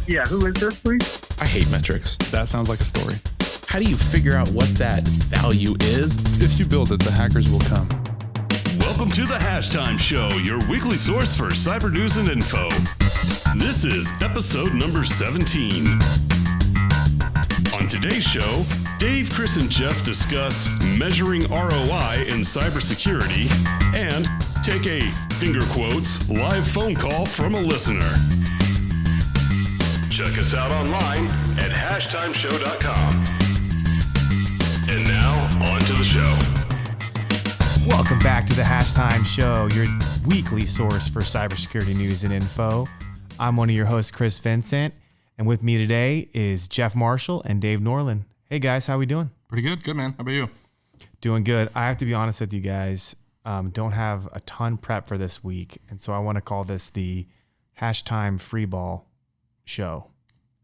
Yeah, who is this, please? I hate metrics. That sounds like a story. How do you figure out what that value is? If you build it, the hackers will come. Welcome to the Hashtime Show, your weekly source for cyber news and info. This is episode number 17. On today's show, Dave, Chris, and Jeff discuss measuring ROI in cybersecurity and take a, finger quotes, live phone call from a listener. Check us out online at hashtimeshow.com. And now, on to the show. Welcome back to the Hashtime Show, your weekly source for cybersecurity news and info. I'm one of your hosts, Chris Vincent, and with me today is Jeff Marshall and Dave Norland. Hey guys, how we doing? Pretty good. Good, man. How about you? Doing good. I have to be honest with you guys. Don't have a ton prep for this week, and so I want to call this the Hashtime Freeball Show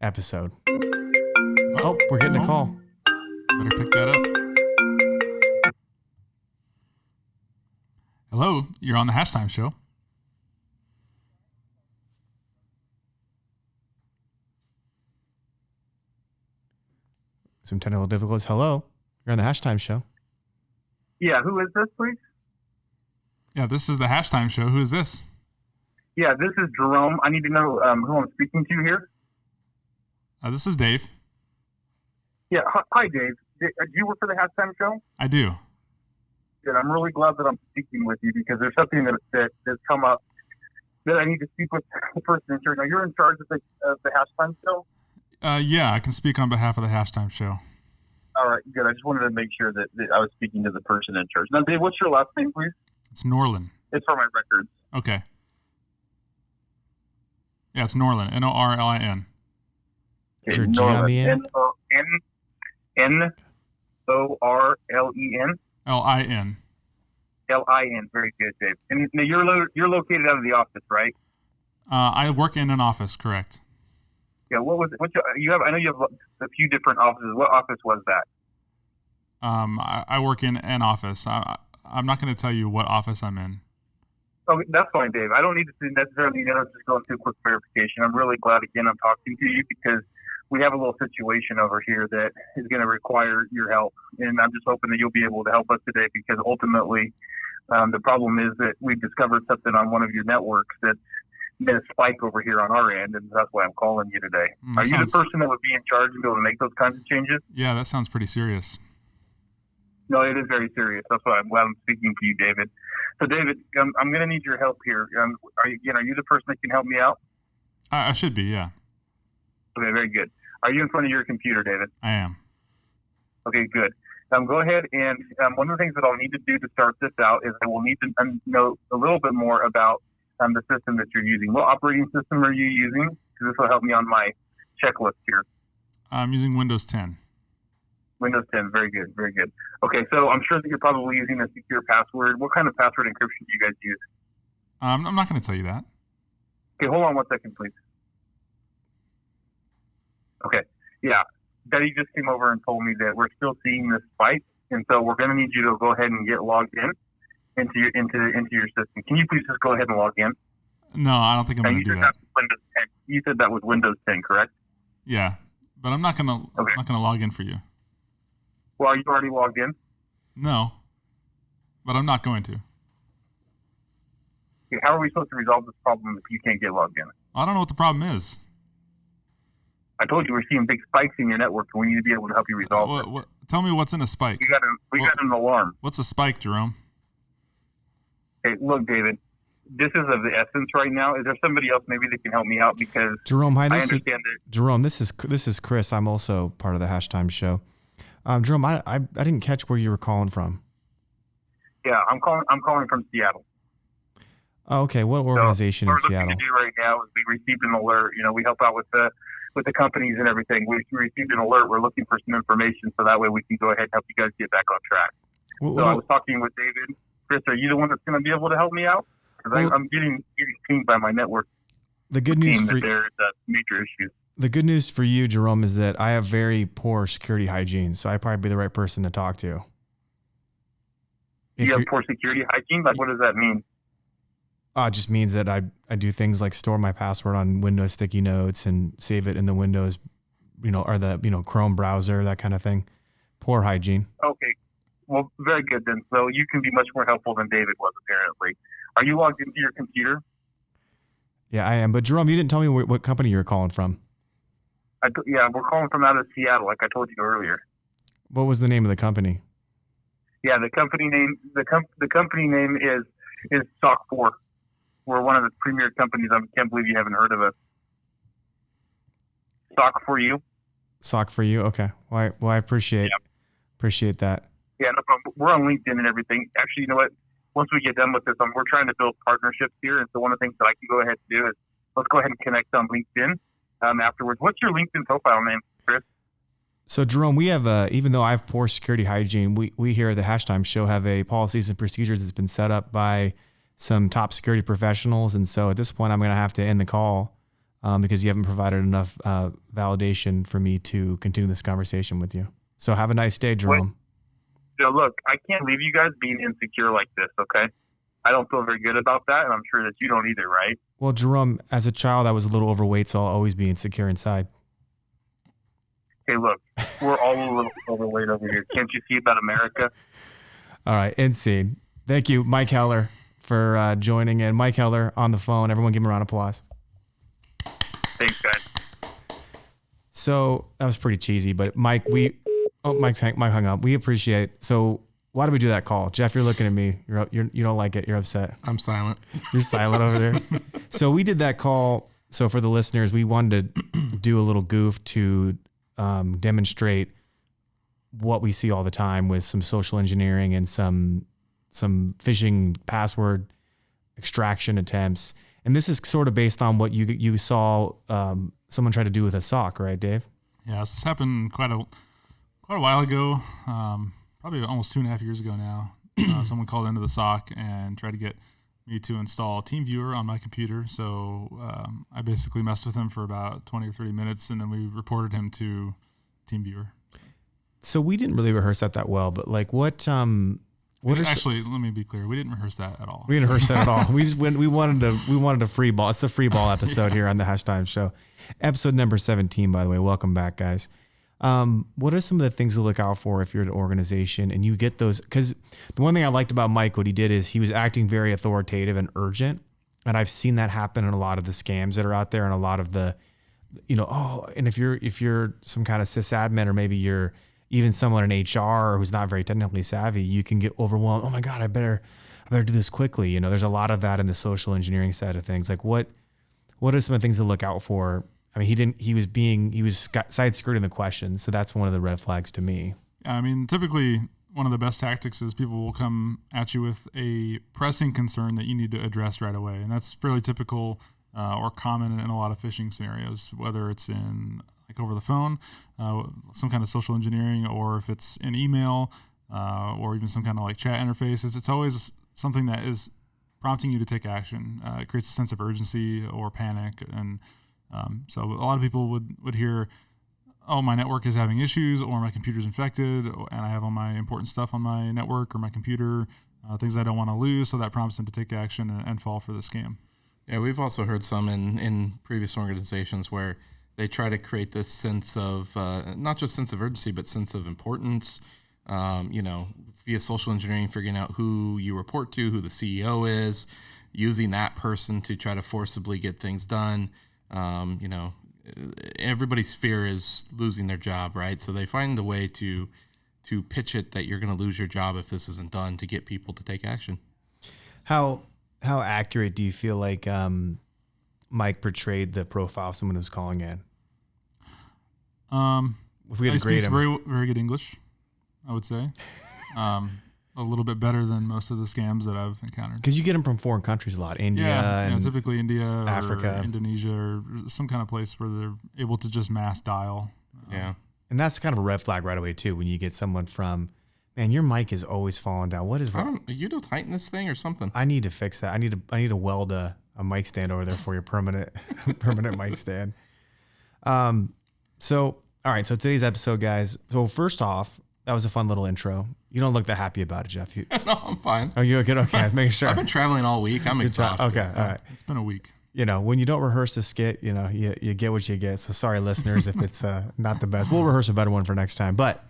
episode. Oh, we're getting a call. Better pick that up. Hello, you're on the Hashtime Show. Some technical difficulties. Hello, you're on the Hashtime Show. Yeah, who is this, please? Yeah, this is the Hashtime Show. Who is this? Yeah, this is Jerome. I need to know who I'm speaking to here. This is Dave. Yeah, hi, Dave. Do you work for the Halftime Show? I do. Good. I'm really glad that I'm speaking with you because there's something that has come up that I need to speak with the person in charge. Now, you're in charge of the Halftime Show? Yeah, I can speak on behalf of the Hashtime Show. All right, good. I just wanted to make sure that I was speaking to the person in charge. Now, Dave, what's your last name, please? It's Norland. It's for my records. Okay. Yeah, it's Norland. Norlin. Is there a G on the end? Norlen. Lin. Lin. Very good, Dave. And now you're located out of the office, right? I work in an office, correct. Yeah. What was it? I know you have a few different offices. What office was that? I work in an office. I'm not going to tell you what office I'm in. Okay, that's fine, Dave. I don't need to necessarily know. Just going through a quick verification. I'm really glad again I'm talking to you because we have a little situation over here that is going to require your help, and I'm just hoping that you'll be able to help us today because ultimately the problem is that we've discovered something on one of your networks that's been a spike over here on our end, and that's why I'm calling you today. Are you the person that would be in charge and be able to make those kinds of changes? Yeah, that sounds pretty serious. No, it is very serious. That's why I'm glad I'm speaking to you, David. So, David, I'm going to need your help here. Are you the person that can help me out? I should be, yeah. Okay, very good. Are you in front of your computer, David? I am. Okay, good. Go ahead and one of the things that I'll need to do to start this out is I will need to know a little bit more about the system that you're using. What operating system are you using? Because this will help me on my checklist here. I'm using Windows 10. Windows 10, very good, very good. Okay, so I'm sure that you're probably using a secure password. What kind of password encryption do you guys use? I'm not going to tell you that. Okay, hold on 1 second, please. Okay, yeah. Betty just came over and told me that we're still seeing this spike, and so we're going to need you to go ahead and get logged into your system. Can you please just go ahead and log in? No, I don't think I'm going to do that. Windows 10. You said that was Windows 10, correct? Yeah, but I'm not going to log in for you. Well, are you already logged in? No, but I'm not going to. Okay, how are we supposed to resolve this problem if you can't get logged in? I don't know what the problem is. I told you we're seeing big spikes in your network, and we need to be able to help you resolve it. Tell me what's in a spike. We got an alarm. What's a spike, Jerome? Hey, look, David, this is of the essence right now. Is there somebody else maybe that can help me out? Because Jerome, hi, I understand that. Jerome, this is Chris. I'm also part of the Hashtime Show. Jerome, I didn't catch where you were calling from. Yeah, I'm calling from Seattle. Oh, okay. What organization in Seattle? What we're looking to do right now is we received an alert. We help out with the companies and everything. We received an alert. We're looking for some information so that way we can go ahead and help you guys get back on track. I was talking with David. Chris, are you the one that's going to be able to help me out? Because I'm getting pinged by my network. The good news for there's major issues. The good news for you, Jerome, is that I have very poor security hygiene, so I'd probably be the right person to talk to. You have poor security hygiene? Like, what does that mean? It just means that I do things like store my password on Windows sticky notes and save it in the Windows, or the, Chrome browser, that kind of thing. Poor hygiene. Okay. Well, very good then. So you can be much more helpful than David was, apparently. Are you logged into your computer? Yeah, I am. But Jerome, you didn't tell me what company you were calling from. Yeah, we're calling from out of Seattle, like I told you earlier. What was the name of the company? Yeah, the company name is SOC4. We're one of the premier companies. I can't believe you haven't heard of us. SOC4U. SOC4U. Okay. Well, I appreciate that. Yeah, no problem. We're on LinkedIn and everything. Actually, you know what? Once we get done with this, we're trying to build partnerships here, and so one of the things that I can go ahead and do is let's go ahead and connect on LinkedIn afterwards. What's your LinkedIn profile name, Chris? So, Jerome, we have, even though I have poor security hygiene, we here at the Hashtime Show have a policies and procedures that's been set up by some top security professionals. And so at this point, I'm going to have to end the call because you haven't provided enough validation for me to continue this conversation with you. So have a nice day, Jerome. So look, I can't leave you guys being insecure like this, okay? I don't feel very good about that, and I'm sure that you don't either, right? Well, Jerome, as a child, I was a little overweight, so I'll always be insecure inside. Hey, look, we're all a little overweight over here. Can't you see about America? All right, insane. Thank you, Mike Heller, for joining in. Mike Heller on the phone. Everyone give him a round of applause. Thanks, guys. So that was pretty cheesy, but Mike, Mike hung up. We appreciate it. So why do we do that call? Jeff, you're looking at me. You don't like it. You're upset. I'm silent. You're silent over there. So we did that call. So for the listeners, we wanted to do a little goof to demonstrate what we see all the time with some social engineering and some phishing password extraction attempts. And this is sort of based on what you saw someone try to do with a SOC, right, Dave? Yeah, this happened quite a while ago, probably almost 2.5 years ago now. Someone called into the SOC and tried to get me to install TeamViewer on my computer. So I basically messed with him for about 20 or 30 minutes, and then we reported him to TeamViewer. So we didn't really rehearse that well, but like what actually, let me be clear. We didn't rehearse that at all. We didn't rehearse that at all. We just went. We wanted a free ball. It's the free ball episode here on the Hashtime Show, episode number 17. By the way, welcome back, guys. What are some of the things to look out for if you're an organization and you get those? Because the one thing I liked about Mike, what he did is he was acting very authoritative and urgent, and I've seen that happen in a lot of the scams that are out there, and a lot of the, and if you're some kind of sysadmin or maybe you're even someone in HR who's not very technically savvy, you can get overwhelmed. Oh my God, I better do this quickly. There's a lot of that in the social engineering side of things. Like what are some of the things to look out for? I mean, he was side skirting the question. So that's one of the red flags to me. I mean, typically one of the best tactics is people will come at you with a pressing concern that you need to address right away. And that's fairly typical or common in a lot of phishing scenarios, whether it's in like over the phone, some kind of social engineering, or if it's in email, or even some kind of like chat interface. It's always something that is prompting you to take action. It creates a sense of urgency or panic. And so a lot of people would hear, oh, my network is having issues, or my computer's infected, and I have all my important stuff on my network or my computer, things I don't want to lose. So that prompts them to take action and fall for the scam. Yeah, we've also heard some in previous organizations where they try to create this sense of not just sense of urgency, but sense of importance. Via social engineering, figuring out who you report to, who the CEO is, using that person to try to forcibly get things done. Everybody's fear is losing their job, right? So they find a way to pitch it that you're going to lose your job if this isn't done, to get people to take action. How accurate do you feel like Mike portrayed the profile of someone who's calling in? If we had to grade him, very, very good English, I would say. A little bit better than most of the scams that I've encountered. Because you get them from foreign countries a lot, India, and typically India, Africa, or Indonesia, or some kind of place where they're able to just mass dial. And that's kind of a red flag right away too when you get someone from, man, your mic is always falling down. What is wrong? You to tighten this thing or something? I need to fix that. I need to weld a mic stand over there for your permanent mic stand. So all right, so today's episode, guys. So first off, That was a fun little intro. You don't look that happy about it, Jeff. No, I'm fine. Oh, you're good? Okay, making sure. I've been traveling all week. I'm exhausted. Okay, all right. It's been a week. When you don't rehearse a skit, you get what you get. So sorry, listeners, if it's not the best. We'll rehearse a better one for next time. But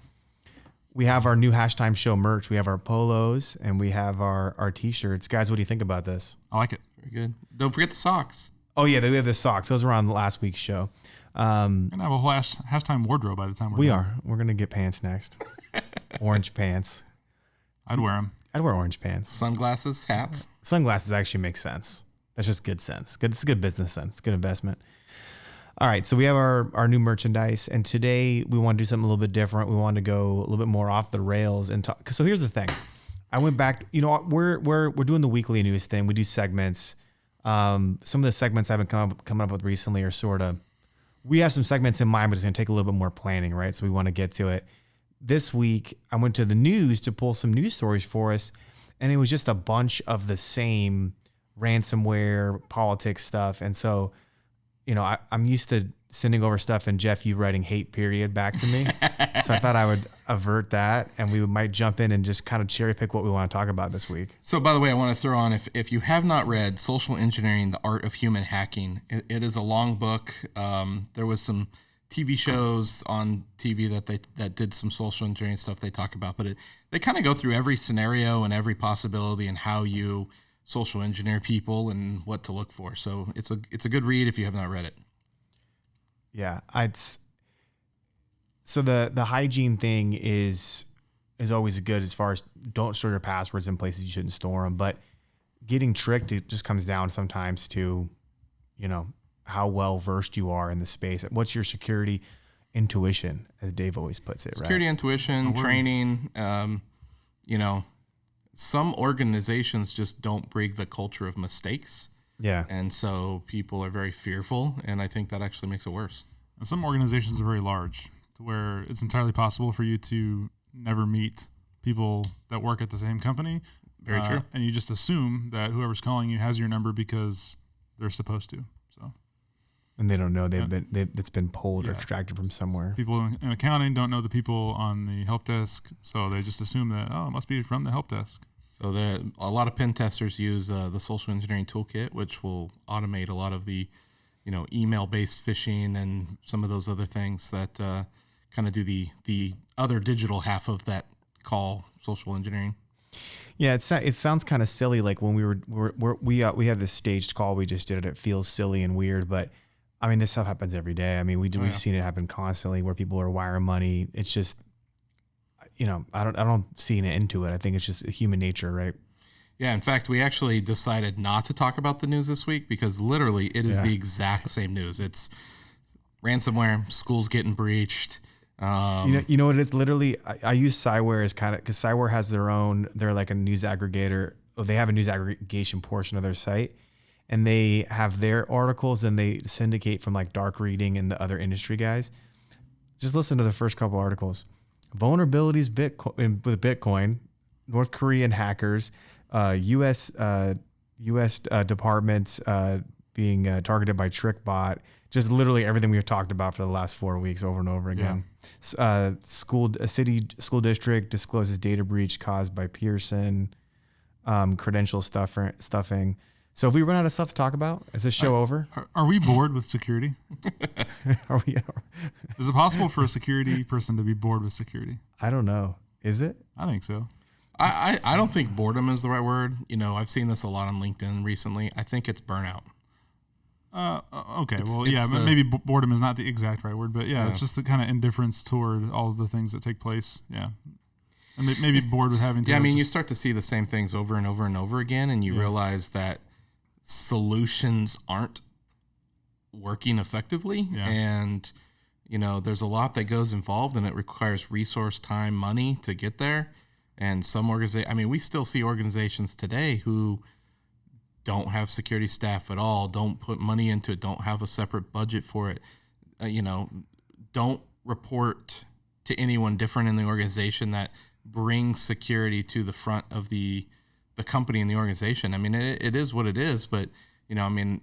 we have our new Hashtime Show merch. We have our polos and we have our T-shirts. Guys, what do you think about this? I like it. Very good. Don't forget the socks. Oh, yeah, we have the socks. Those were on last week's show. We're going to have a whole hashtime wardrobe by the time we done. are. We're going to get pants next. Orange pants. I'd wear them. I'd wear orange pants. Sunglasses, hats. Sunglasses actually make sense. That's just good sense. It's good business sense. Good investment. All right, so we have our new merchandise, and today we want to do something a little bit different. We want to go a little bit more off the rails and talk. So here's the thing. I went back. We're doing the weekly news thing. We do segments. Some of the segments I've been coming up with recently are sort of. We have some segments in mind, but it's going to take a little bit more planning, right? So we want to get to it. This week, I went to the news to pull some news stories for us, and it was just a bunch of the same ransomware, politics stuff. And so, I'm used to sending over stuff and Jeff, you writing hate period back to me. So I thought I would avert that, and we might jump in and just kind of cherry pick what we want to talk about this week. So by the way, I want to throw on, if you have not read Social Engineering, The Art of Human Hacking, it is a long book. There was some TV shows on TV that did some social engineering stuff they talk about, but they kind of go through every scenario and every possibility and how you social engineer people and what to look for. So it's a good read if you have not read it. Yeah, so the hygiene thing is always good as far as don't store your passwords in places you shouldn't store them. But getting tricked, it just comes down sometimes to, how well versed you are in the space. What's your security intuition, as Dave always puts it, security right? intuition, training. Some organizations just don't break the culture of mistakes. Yeah. And so people are very fearful, and I think that actually makes it worse. And some organizations are very large to where it's entirely possible for you to never meet people that work at the same company. Very true. And you just assume that whoever's calling you has your number because they're supposed to. So. And they don't know it's been pulled or extracted from somewhere. People in accounting don't know the people on the help desk, so they just assume that, it must be from the help desk. So a lot of pen testers use the social engineering toolkit, which will automate a lot of the, email-based phishing and some of those other things that kind of do the other digital half of that call, social engineering. Yeah, it sounds kind of silly. Like when we had this staged call we just did it feels silly and weird, but I mean, this stuff happens every day. I mean, we've seen it happen constantly where people are wiring money. It's just, I don't see an end to it. I think it's just human nature, right? Yeah. In fact, we actually decided not to talk about the news this week because literally it is the exact same news. It's ransomware, schools getting breached. You know what it is? Literally, I use Cyware as because Cyware has they're like a news aggregator. They have a news aggregation portion of their site. And they have their articles and they syndicate from like Dark Reading and the other industry guys. Just listen to the first couple articles. Vulnerabilities with Bitcoin, North Korean hackers, U.S. departments being targeted by TrickBot. Just literally everything we've talked about for the last 4 weeks over and over again. Yeah. School district discloses data breach caused by Pearson, credential stuffing. So if we run out of stuff to talk about, is this show over? Are we bored with security? Are we? Is it possible for a security person to be bored with security? I don't know. Is it? I think so. I don't think boredom is the right word. I've seen this a lot on LinkedIn recently. I think it's burnout. Okay. Maybe boredom is not the exact right word, but it's just the kind of indifference toward all of the things that take place. Yeah. And maybe bored with having to. Yeah, I mean, you start to see the same things over and over and over again, and you realize that solutions aren't working effectively. Yeah. And, there's a lot that goes involved, and it requires resource, time, money to get there. And some we still see organizations today who don't have security staff at all, don't put money into it, don't have a separate budget for it, don't report to anyone different in the organization that brings security to the front of the company and the organization. I mean, it is what it is, but,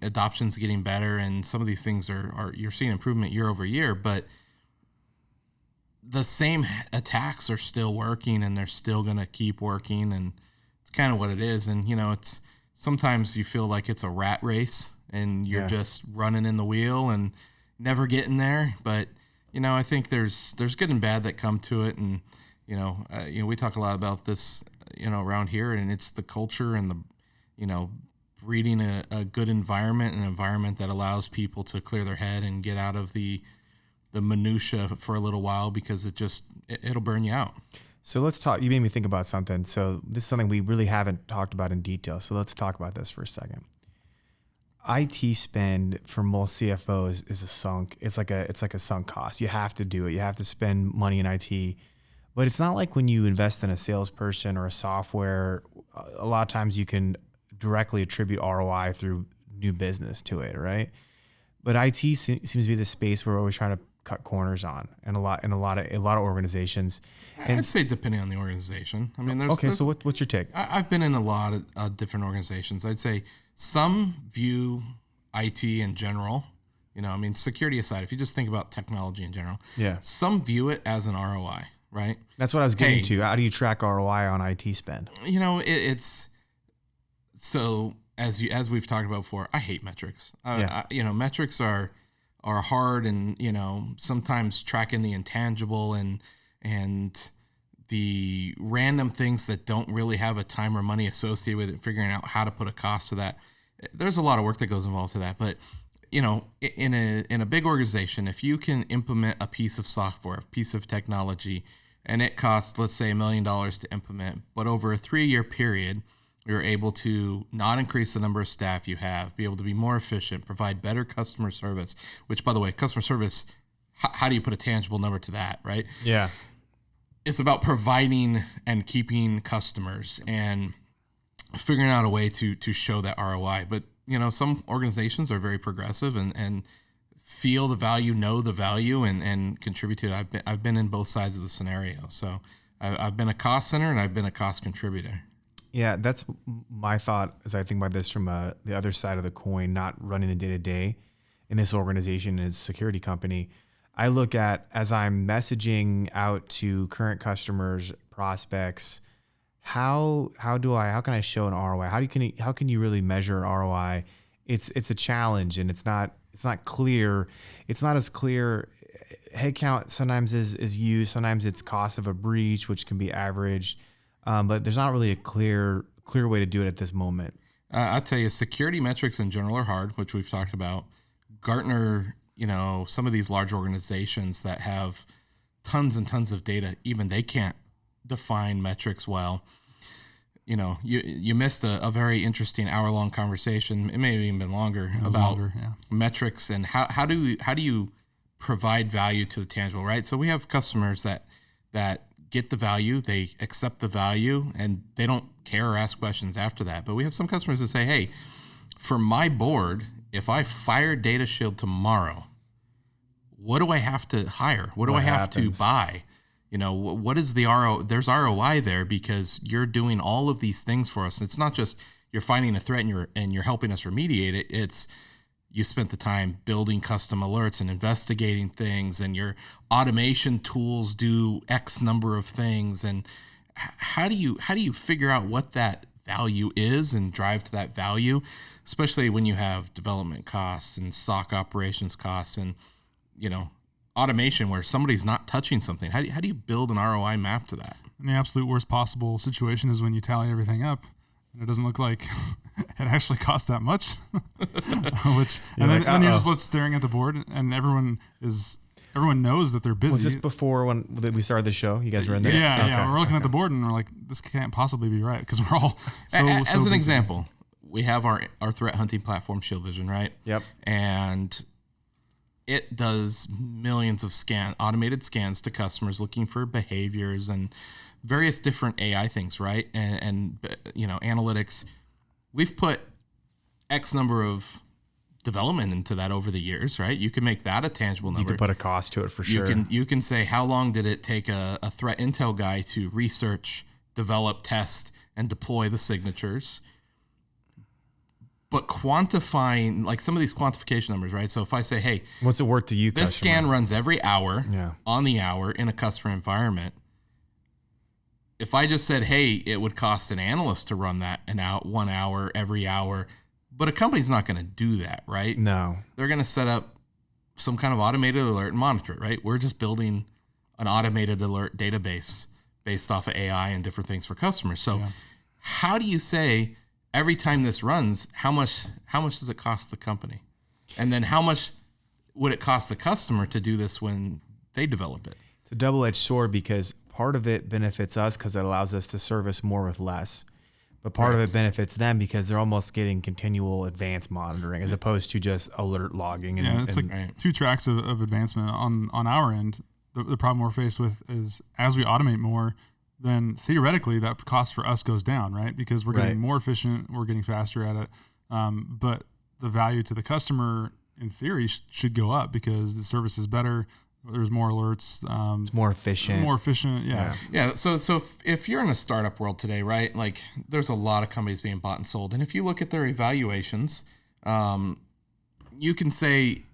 adoption's getting better, and some of these things are you're seeing improvement year over year, but the same attacks are still working, and they're still going to keep working, and it's kind of what it is. And, it's sometimes you feel like it's a rat race and you're just running in the wheel and never getting there. But, I think there's good and bad that come to it. And, we talk a lot about this, around here, and it's the culture and the, breeding a good environment, an environment that allows people to clear their head and get out of the minutia for a little while, because it'll burn you out. So let's talk. You made me think about something. So this is something we really haven't talked about in detail. So let's talk about this for a second. IT spend for most CFOs is a sunk. It's like a sunk cost. You have to do it. You have to spend money in IT, but it's not like when you invest in a salesperson or a software. A lot of times you can directly attribute ROI through new business to it, right? But IT seems to be the space where we're always trying to cut corners on, and a lot of organizations. And I'd say depending on the organization. I mean, so what's your take? I've been in a lot of different organizations. I'd say some view IT in general. Security aside, if you just think about technology in general, some view it as an ROI, right? That's what I was getting to. How do you track ROI on IT spend? It's so. As we've talked about before, I hate metrics. Metrics are hard, and sometimes tracking the intangible and the random things that don't really have a time or money associated with it, figuring out how to put a cost to that. There's a lot of work that goes involved to that. But in a big organization, if you can implement a piece of software, a piece of technology, and it costs, let's say, $1 million to implement, but over a 3-year period, you're able to not increase the number of staff you have, be able to be more efficient, provide better customer service, which, by the way, customer service, how do you put a tangible number to that, right? Yeah. It's about providing and keeping customers and figuring out a way to show that ROI. But, some organizations are very progressive and feel the value, know the value, and contribute to it. I've been in both sides of the scenario. So I've been a cost center and I've been a cost contributor. Yeah, that's my thought as I think about this from the other side of the coin, not running the day-to-day in this organization as a security company. I look at, as I'm messaging out to current customers, prospects, how can I show an ROI? How can you really measure ROI? It's a challenge, and it's not clear. It's not as clear. Headcount sometimes is used. Sometimes it's cost of a breach, which can be averaged. But there's not really a clear way to do it at this moment. I'll tell you, security metrics in general are hard, which we've talked about. Gartner, some of these large organizations that have tons and tons of data, even they can't define metrics well. You missed a very interesting hour-long conversation. It may have even been longer about metrics and how do you provide value to the tangible, right? So we have customers that get the value, they accept the value, and they don't care or ask questions after that. But we have some customers that say, hey, for my board, if I fire Data Shield tomorrow, what do I have to hire? What do I have to buy? What is the ROI? There's ROI there because you're doing all of these things for us. It's not just you're finding a threat and you're helping us remediate it. It's you spent the time building custom alerts and investigating things, and your automation tools do X number of things. And how do you figure out what that value is and drive to that value, especially when you have development costs and SOC operations costs and, automation where somebody's not touching something? How do you build an ROI map to that? And the absolute worst possible situation is when you tally everything up and it doesn't look like it actually costs that much. Then you're just staring at the board, and everyone knows that they're busy. Was this before when we started the show? You guys were in there? Yeah. We're looking at the board and we're like, this can't possibly be right, because we're all As an busy. example, we have our threat hunting platform, Shield Vision, right? Yep. And it does millions of automated scans to customers looking for behaviors and various different AI things, right? And analytics. We've put X number of development into that over the years, right? You can make that a tangible number. You can put a cost to it for sure. You can say, how long did it take a threat intel guy to research, develop, test, and deploy the signatures? But quantifying, like some of these quantification numbers, right? So if I say, hey, what's it worth to you, this customer? scan runs every hour Yeah. on the hour in a customer environment. If I just said, hey, it would cost an analyst to run that 1 hour every hour, but a company's not going to do that, right? No. They're going to set up some kind of automated alert and monitor it, right? We're just building an automated alert database based off of AI and different things for customers. So how do you say every time this runs, how much does it cost the company? And then how much would it cost the customer to do this when they develop it? It's a double-edged sword because part of it benefits us because it allows us to service more with less. But part of it benefits them because they're almost getting continual advanced monitoring as opposed to just alert logging. And, it's like two tracks of advancement on our end. The problem we're faced with is as we automate more, then theoretically that cost for us goes down, right? Because we're getting more efficient, we're getting faster at it. But the value to the customer, in theory, should go up because the service is better. There's more alerts. it's more efficient. Yeah. So if you're in a startup world today, right? Like there's a lot of companies being bought and sold, and if you look at their evaluations, you can say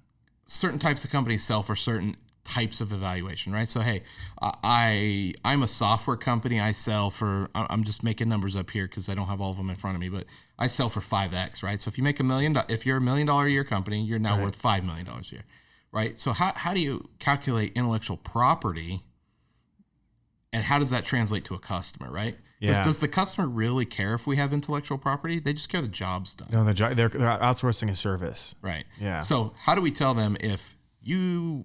certain types of companies sell for certain types of evaluation, right? So hey, I'm a software company. I sell for, I'm just making numbers up here because I don't have all of them in front of me, but I sell for 5x, right? So if you make if you're $1 million a year company, you're now worth $5 million a year. Right. So how do you calculate intellectual property, and how does that translate to a customer? Right. Yeah. Does the customer really care if we have intellectual property? They just care the job's done. No, they're outsourcing a service. Right. Yeah. So how do we tell them if you,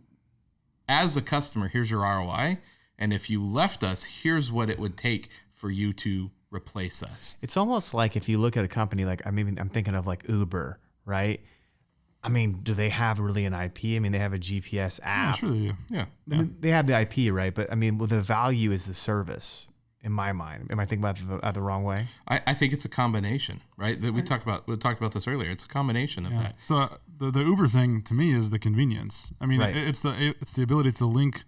as a customer, here's your ROI, and if you left us, here's what it would take for you to replace us? It's almost like if you look at a company like I'm thinking of like Uber, right? I mean, do they have really an IP? I mean, they have a GPS app. Yeah, sure they do. Yeah. I mean, they have the IP, right? But I mean, well, the value is the service in my mind. Am I thinking about the wrong way? I think it's a combination, right? That we talked about this earlier. It's a combination of that. So the Uber thing to me is the convenience. I mean, it's the ability to link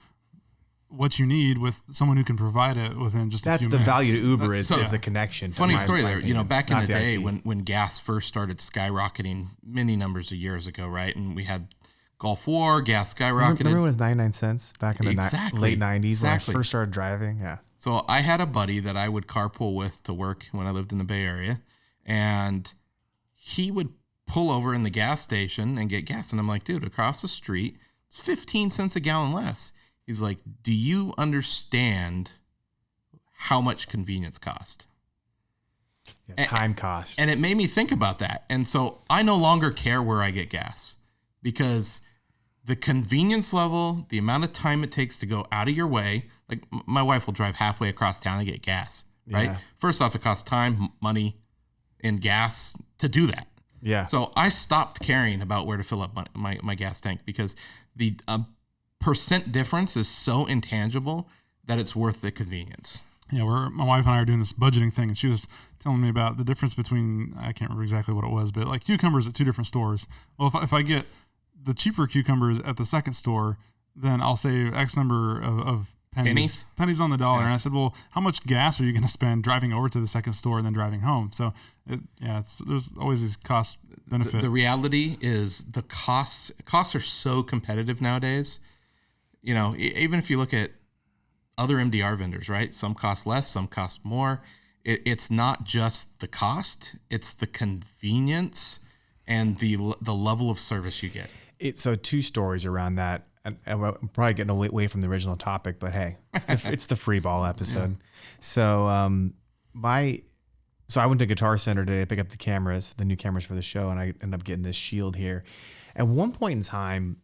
what you need with someone who can provide it within just a few minutes. That's the value to Uber is the connection. Funny story there. You know, back in the day when gas first started skyrocketing many numbers of years ago, right? And we had Gulf War, gas skyrocketed. Remember when it was 99 cents back in the late 90s when I first started driving? Yeah. So I had a buddy that I would carpool with to work when I lived in the Bay Area, and he would pull over in the gas station and get gas. And I'm like, dude, across the street, it's 15 cents a gallon less. He's like, do you understand how much convenience cost? Yeah, time cost. And it made me think about that. And so I no longer care where I get gas because the convenience level, the amount of time it takes to go out of your way, like my wife will drive halfway across town and get gas, right? Yeah. First off, it costs time, money, and gas to do that. Yeah. So I stopped caring about where to fill up my gas tank because the percent difference is so intangible that it's worth the convenience. Yeah, my wife and I are doing this budgeting thing, and she was telling me about the difference between, I can't remember exactly what it was, but like cucumbers at two different stores. Well, if I get the cheaper cucumbers at the second store, then I'll save X number of pennies on the dollar. Yeah. And I said, well, how much gas are you going to spend driving over to the second store and then driving home? So there's always these cost benefit. The reality is the costs are so competitive nowadays. You know, even if you look at other MDR vendors, right? Some cost less, some cost more. It's not just the cost; it's the convenience and the level of service you get. So two stories around that. And we're probably getting away from the original topic, but hey, it's the free ball episode. Yeah. So I went to Guitar Center today to pick up the new cameras for the show, and I ended up getting this Shield here. At one point in time,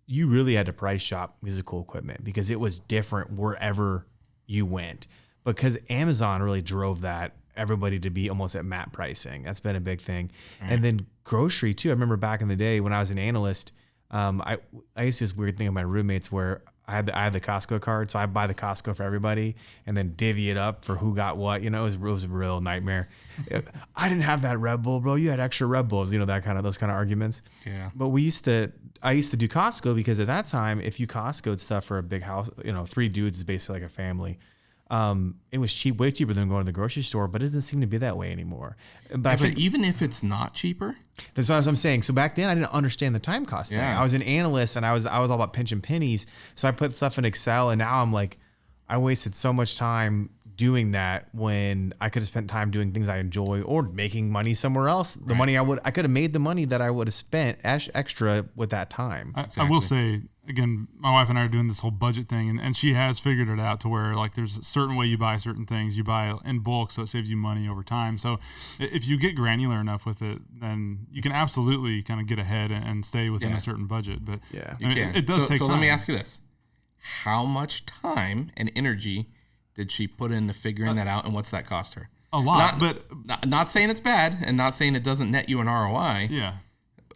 you really had to price shop musical equipment because it was different wherever you went. Because Amazon really drove that, everybody to be almost at MAP pricing. That's been a big thing. Right. And then grocery too. I remember back in the day when I was an analyst, I used to do this weird thing with my roommates where I had the Costco card, so I buy the Costco for everybody and then divvy it up for who got what. You know, it was a real nightmare. I didn't have that Red Bull, bro. You had extra Red Bulls. You know, those kind of arguments. Yeah. But I used to do Costco because at that time, if you Costco'd stuff for a big house, you know, 3 dudes is basically like a family. it was cheap, way cheaper than going to the grocery store, but it doesn't seem to be that way anymore. But even if it's not cheaper, that's what I'm saying. So back then I didn't understand the time cost thing. I was an analyst and I was all about pinching pennies. So I put stuff in Excel, and now I'm like, I wasted so much time doing that when I could have spent time doing things I enjoy or making money somewhere else. The money I could have made the money that I would have spent extra with that time. I will say, again, my wife and I are doing this whole budget thing, and she has figured it out to where like there's a certain way you buy certain things. You buy in bulk, so it saves you money over time. So if you get granular enough with it, then you can absolutely kind of get ahead and stay within a certain budget. But it does take time. So let me ask you this. How much time and energy did she put into figuring that out, and what's that cost her? A lot, not saying it's bad, and not saying it doesn't net you an ROI. Yeah.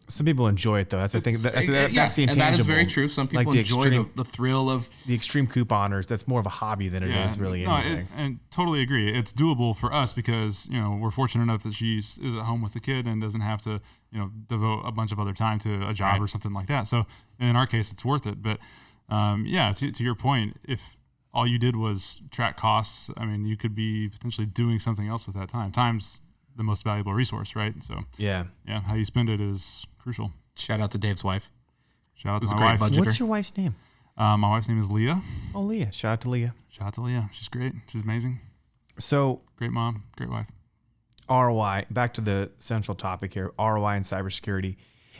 Some people enjoy it though. That's the thing. That's the intangible. And that is very true. Some people enjoy the thrill of the extreme couponers. That's more of a hobby than it is really anything. And totally agree. It's doable for us because we're fortunate enough that she is at home with the kid and doesn't have to devote a bunch of other time to a job or something like that. So in our case, it's worth it. But to your point, if all you did was track costs, I mean, you could be potentially doing something else with that time. Time's the most valuable resource, right? So how you spend it is crucial. Shout out to Dave's wife. Shout out to my wife. Budgeter. What's your wife's name? My wife's name is Leah. Oh, Leah. Shout out to Leah. Shout out to Leah. She's great. She's amazing. So great mom, great wife. ROI, back to the central topic here, ROI and cybersecurity.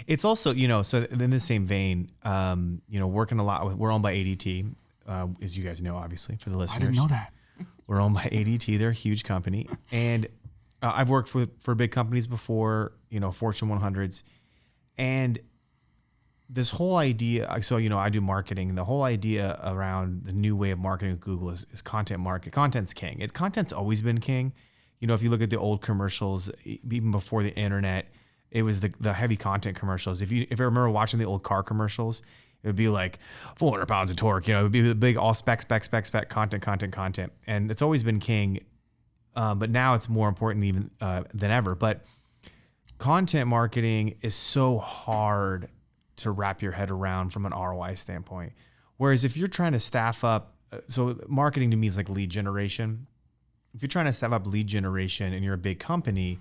It's also, so in the same vein, working a lot with, we're owned by ADT, as you guys know, obviously, for the listeners. I didn't know that. We're owned by ADT. They're a huge company. And I've worked for big companies before, Fortune 100s. And this whole idea, so, I do marketing. The whole idea around the new way of marketing with Google is content market. Content's king. Content's always been king. If you look at the old commercials, even before the internet, it was the heavy content commercials. If you remember watching the old car commercials, it would be like 400 pounds of torque. It would be the big all spec, content. And it's always been king. But now it's more important even than ever. But content marketing is so hard to wrap your head around from an ROI standpoint. Whereas if you're trying to staff up, so marketing to me is like lead generation. If you're trying to staff up lead generation and you're a big company,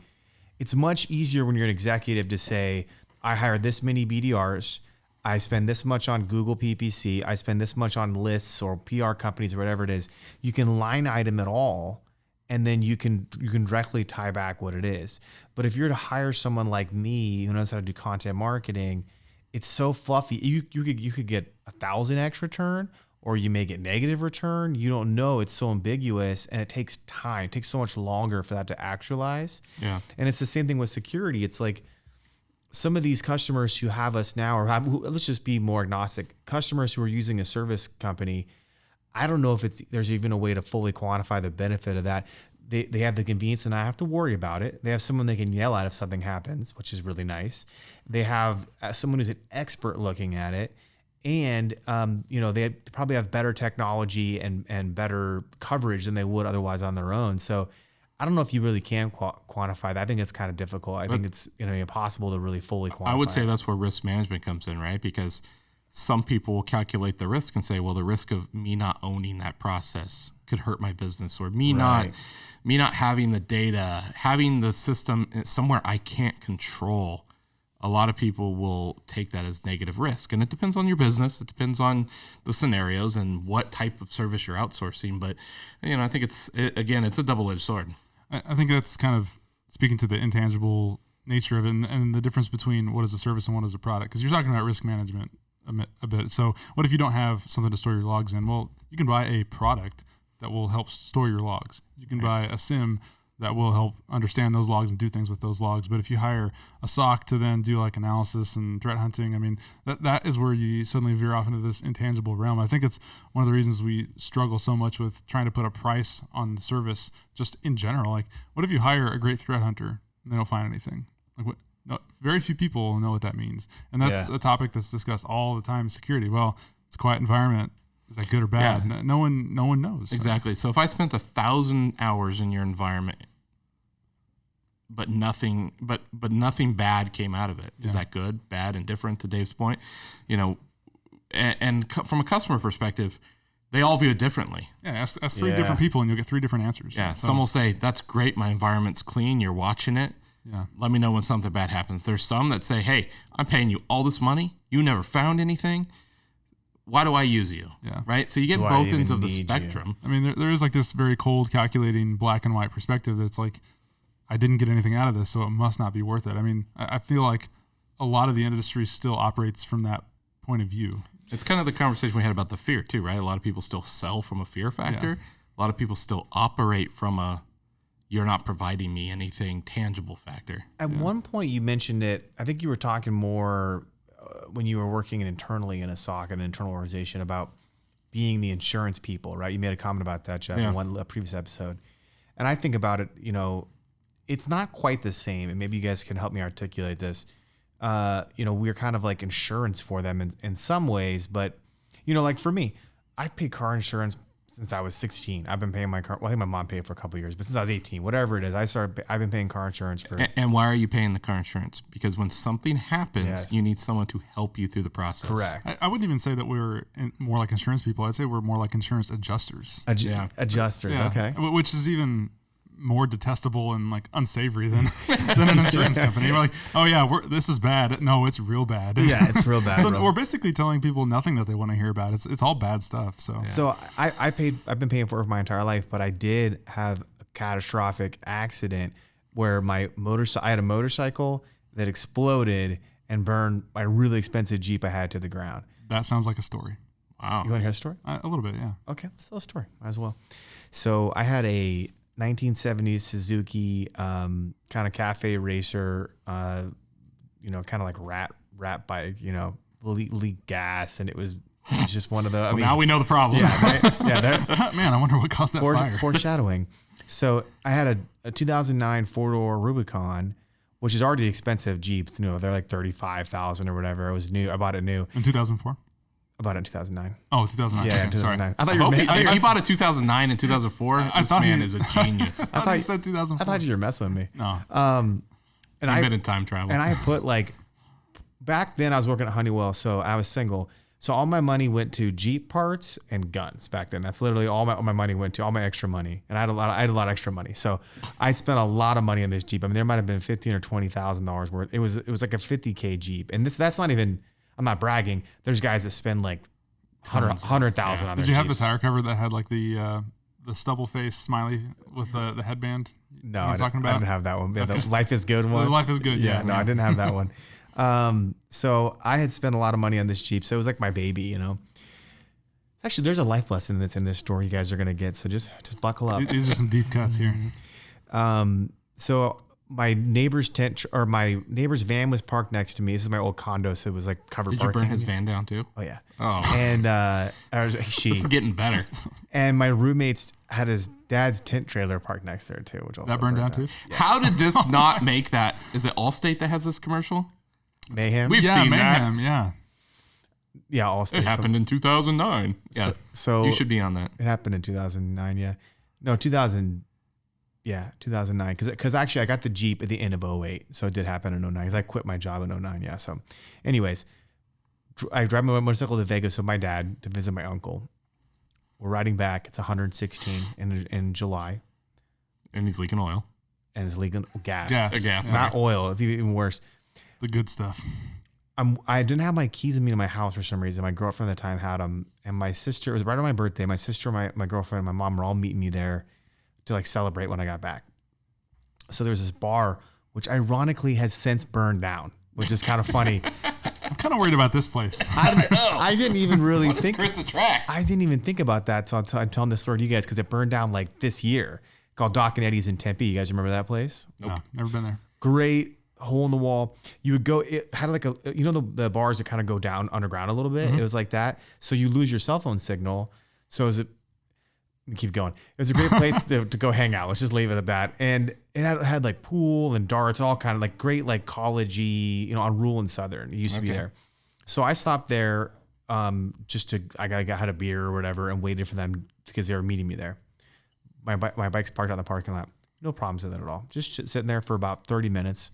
it's much easier when you're an executive to say, I hire this many BDRs, I spend this much on Google PPC, I spend this much on lists or PR companies or whatever it is. You can line item it all, and then you can directly tie back what it is. But if you're to hire someone like me who knows how to do content marketing, it's so fluffy. You could get 1,000x return, or you may get negative return. You don't know. It's so ambiguous, and it takes time. It takes so much longer for that to actualize. Yeah. And it's the same thing with security. It's like some of these customers who have us now, let's just be more agnostic. Customers who are using a service company, I don't know if there's even a way to fully quantify the benefit of that. They have the convenience and not have to worry about it. They have someone they can yell at if something happens, which is really nice. They have someone who's an expert looking at it. And, they probably have better technology and better coverage than they would otherwise on their own. So I don't know if you really can quantify that. I think it's kind of difficult. I think it's impossible to really fully quantify. I would say that's where risk management comes in, right? Because some people will calculate the risk and say, well, the risk of me not owning that process could hurt my business, or me not having the data, having the system somewhere I can't control. A lot of people will take that as negative risk, and it depends on your business. It depends on the scenarios and what type of service you're outsourcing. But, I think it's a double-edged sword. I think that's kind of speaking to the intangible nature of it and the difference between what is a service and what is a product. Because you're talking about risk management a bit. So what if you don't have something to store your logs in? Well, you can buy a product that will help store your logs. You can buy a SIM that will help understand those logs and do things with those logs. But if you hire a SOC to then do like analysis and threat hunting, I mean, that is where you suddenly veer off into this intangible realm. I think it's one of the reasons we struggle so much with trying to put a price on the service just in general. Like, what if you hire a great threat hunter and they don't find anything? Like, what? No, very few people know what that means. And that's a topic that's discussed all the time in security. Well, it's a quiet environment. Is that good or bad? Yeah. No one knows. Exactly. So if I spent 1,000 hours in your environment, but nothing bad came out of it, is that good, bad, indifferent? To Dave's point, and from a customer perspective, they all view it differently. Yeah, ask 3 different people and you'll get 3 different answers. Yeah, so, some will say, that's great, my environment's clean, you're watching it. Yeah. Let me know when something bad happens. There's some that say, hey, I'm paying you all this money, you never found anything. Why do I use you? Yeah. Right? So you get both ends of the spectrum. I mean, there is like this very cold, calculating black and white perspective that's like, I didn't get anything out of this, so it must not be worth it. I mean, I feel like a lot of the industry still operates from that point of view. It's kind of the conversation we had about the fear too, right? A lot of people still sell from a fear factor. Yeah. A lot of people still operate from a you're not providing me anything tangible factor. At one point you mentioned it, I think you were talking more when you were working internally in a SOC, an internal organization, about being the insurance people, right? You made a comment about that, Jeff, in a previous episode. And I think about it, it's not quite the same. And maybe you guys can help me articulate this. We're kind of like insurance for them in some ways, but like for me, I paid car insurance since I was 16. I've been paying my car. Well, I think my mom paid for a couple of years, but since I was 18, whatever it is, I've been paying car insurance for. And why are you paying the car insurance? Because when something happens, you need someone to help you through the process. Correct. I wouldn't even say that we're more like insurance people. I'd say we're more like insurance adjusters. Adjusters. Yeah. Okay. Which is even more detestable and like unsavory than an insurance company. We're like, oh yeah, this is bad. No, it's real bad. Yeah, it's real bad. So we're basically telling people nothing that they want to hear about. It's all bad stuff. So I've been paying for it my entire life, but I did have a catastrophic accident where I had a motorcycle that exploded and burned my really expensive Jeep I had to the ground. That sounds like a story. Wow. You want to hear a story? A little bit, yeah. Okay, let's tell a story. Might as well. So I had a 1970s Suzuki kind of cafe racer, kind of like rat bike, leak gas, and it was just one of the. Now we know the problem. Yeah, right? Yeah. Man, I wonder what caused that fire. Foreshadowing. So I had a 2009 4-door Rubicon, which is already expensive Jeeps. They're like $35,000 or whatever. It was new. I bought it new in 2004. I bought it in 2009. Oh, 2009. Yeah, okay, 2009. Sorry. If you bought a 2009 and 2004, this man is a genius. I thought you said 2004. I thought you were messing with me. No. And I've been in time travel. And I put back then I was working at Honeywell, so I was single. So all my money went to Jeep parts and guns back then. That's literally all my money went to, all my extra money. And I had a lot of extra money. So I spent a lot of money on this Jeep. I mean, there might have been $15,000 or $20,000 worth. It was like a $50K Jeep. And that's not even, I'm not bragging. There's guys that spend like $100,000 on their Did you have Jeeps. the tire cover that had like the stubble face smiley with the headband? No, I didn't have that one. Okay. The Life is Good one. The Life is Good. Yeah. No, I didn't have that one. So I had spent a lot of money on this Jeep. So it was like my baby, Actually, there's a life lesson that's in this story you guys are going to get. So just buckle up. These are some deep cuts here. So my neighbor's my neighbor's van was parked next to me. This is my old condo, so it was like covered Did parking. you burn his van down too? Oh yeah. Oh. And This is getting better. And my roommates had his dad's tent trailer parked next there too, which also That burned down too? Yeah. How did this not make that? Is it Allstate that has this commercial? Mayhem. We've seen Mayhem, that. Yeah. Yeah, Allstate. It happened in 2009. Yeah. So you should be on that. It happened in 2009. Yeah. No, 2000. Yeah, 2009. Because actually I got the Jeep at the end of 08. So it did happen in 09 because I quit my job in 09. Yeah. So anyways, I drive my motorcycle to Vegas with my dad to visit my uncle. We're riding back. It's 116 in July. And he's leaking oil. And it's leaking gas. Gas. It's not oil. It's even worse. The good stuff. I didn't have my keys in me to my house for some reason. My girlfriend at the time had them. And my sister, it was right on my birthday. My sister, my girlfriend, and my mom were all meeting me there to celebrate when I got back. So there's this bar, which ironically has since burned down, which is kind of funny. I'm kind of worried about this place. I didn't even really think. Chris attract? I didn't even think about that until I'm telling this story to you guys because it burned down this year. Called Doc and Eddie's in Tempe. You guys remember that place? Nope. No, never been there. Great hole in the wall. You would go. It had the bars that kind of go down underground a little bit. Mm-hmm. It was like that. So you lose your cell phone signal. So keep going. It was a great place to go hang out. Let's just leave it at that. And it had pool and darts, all kind of great collegey, on Rule and Southern. It used to be there. So I stopped there I had a beer or whatever and waited for them because they were meeting me there. My bike's parked out in the parking lot. No problems with it at all. Just sitting there for about 30 minutes.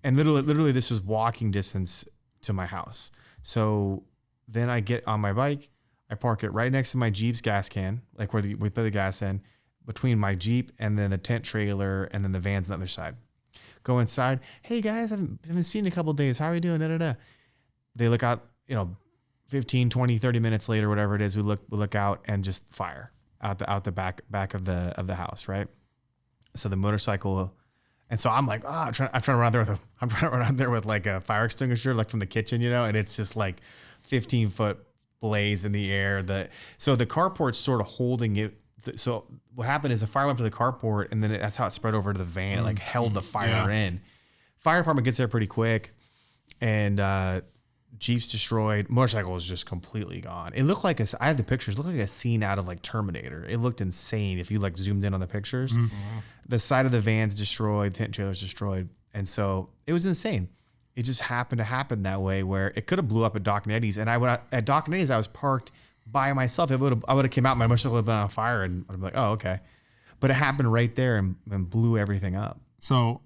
And literally this was walking distance to my house. So then I get on my bike. I park it right next to my Jeep's gas can, like where we put the gas in, between my Jeep and then the tent trailer and then the van's on the other side. Go inside. Hey guys, I haven't seen you in a couple of days. How are you doing? Da, da, da. They look out, 15, 20, 30 minutes later, whatever it is, we look out and just fire out the back of the house, right? So the motorcycle, and so I'm like, I'm trying to run out there with like a fire extinguisher, like from the kitchen, and it's just like 15-foot blaze in the air. So the carport's sort of holding it. So what happened is the fire went to the carport, and then that's how it spread over to the van. It like held the fire in. Fire department gets there pretty quick, and Jeep's destroyed. Motorcycle is just completely gone. It looked like I have the pictures. It looked like a scene out of like Terminator. It looked insane if you like zoomed in on the pictures. Mm-hmm. The side of the van's destroyed, tent trailer's destroyed, and so it was insane. It just happened to happen that way where it could have blew up at Doc and Eddie's. And at Doc and Eddie's, I was parked by myself. I would have came out, my motorcycle would have been on fire, and I'd be like, oh, okay. But it happened right there and blew everything up. So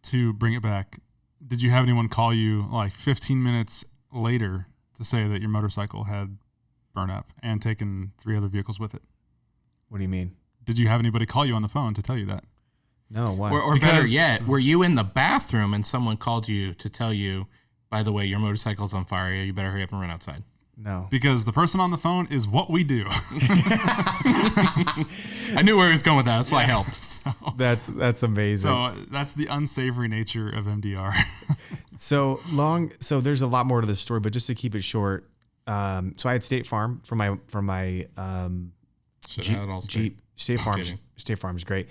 to bring it back, did you have anyone call you like 15 minutes later to say that your motorcycle had burned up and taken 3 other vehicles with it? What do you mean? Did you have anybody call you on the phone to tell you that? No, why? Or better yet, were you in the bathroom and someone called you to tell you, by the way, your motorcycle's on fire, you better hurry up and run outside? No. Because the person on the phone is what we do. I knew where he was going with that. That's why I helped. So. That's amazing. So that's the unsavory nature of MDR. So there's a lot more to this story, but just to keep it short, so I had State Farm for my Jeep. State Farm's great.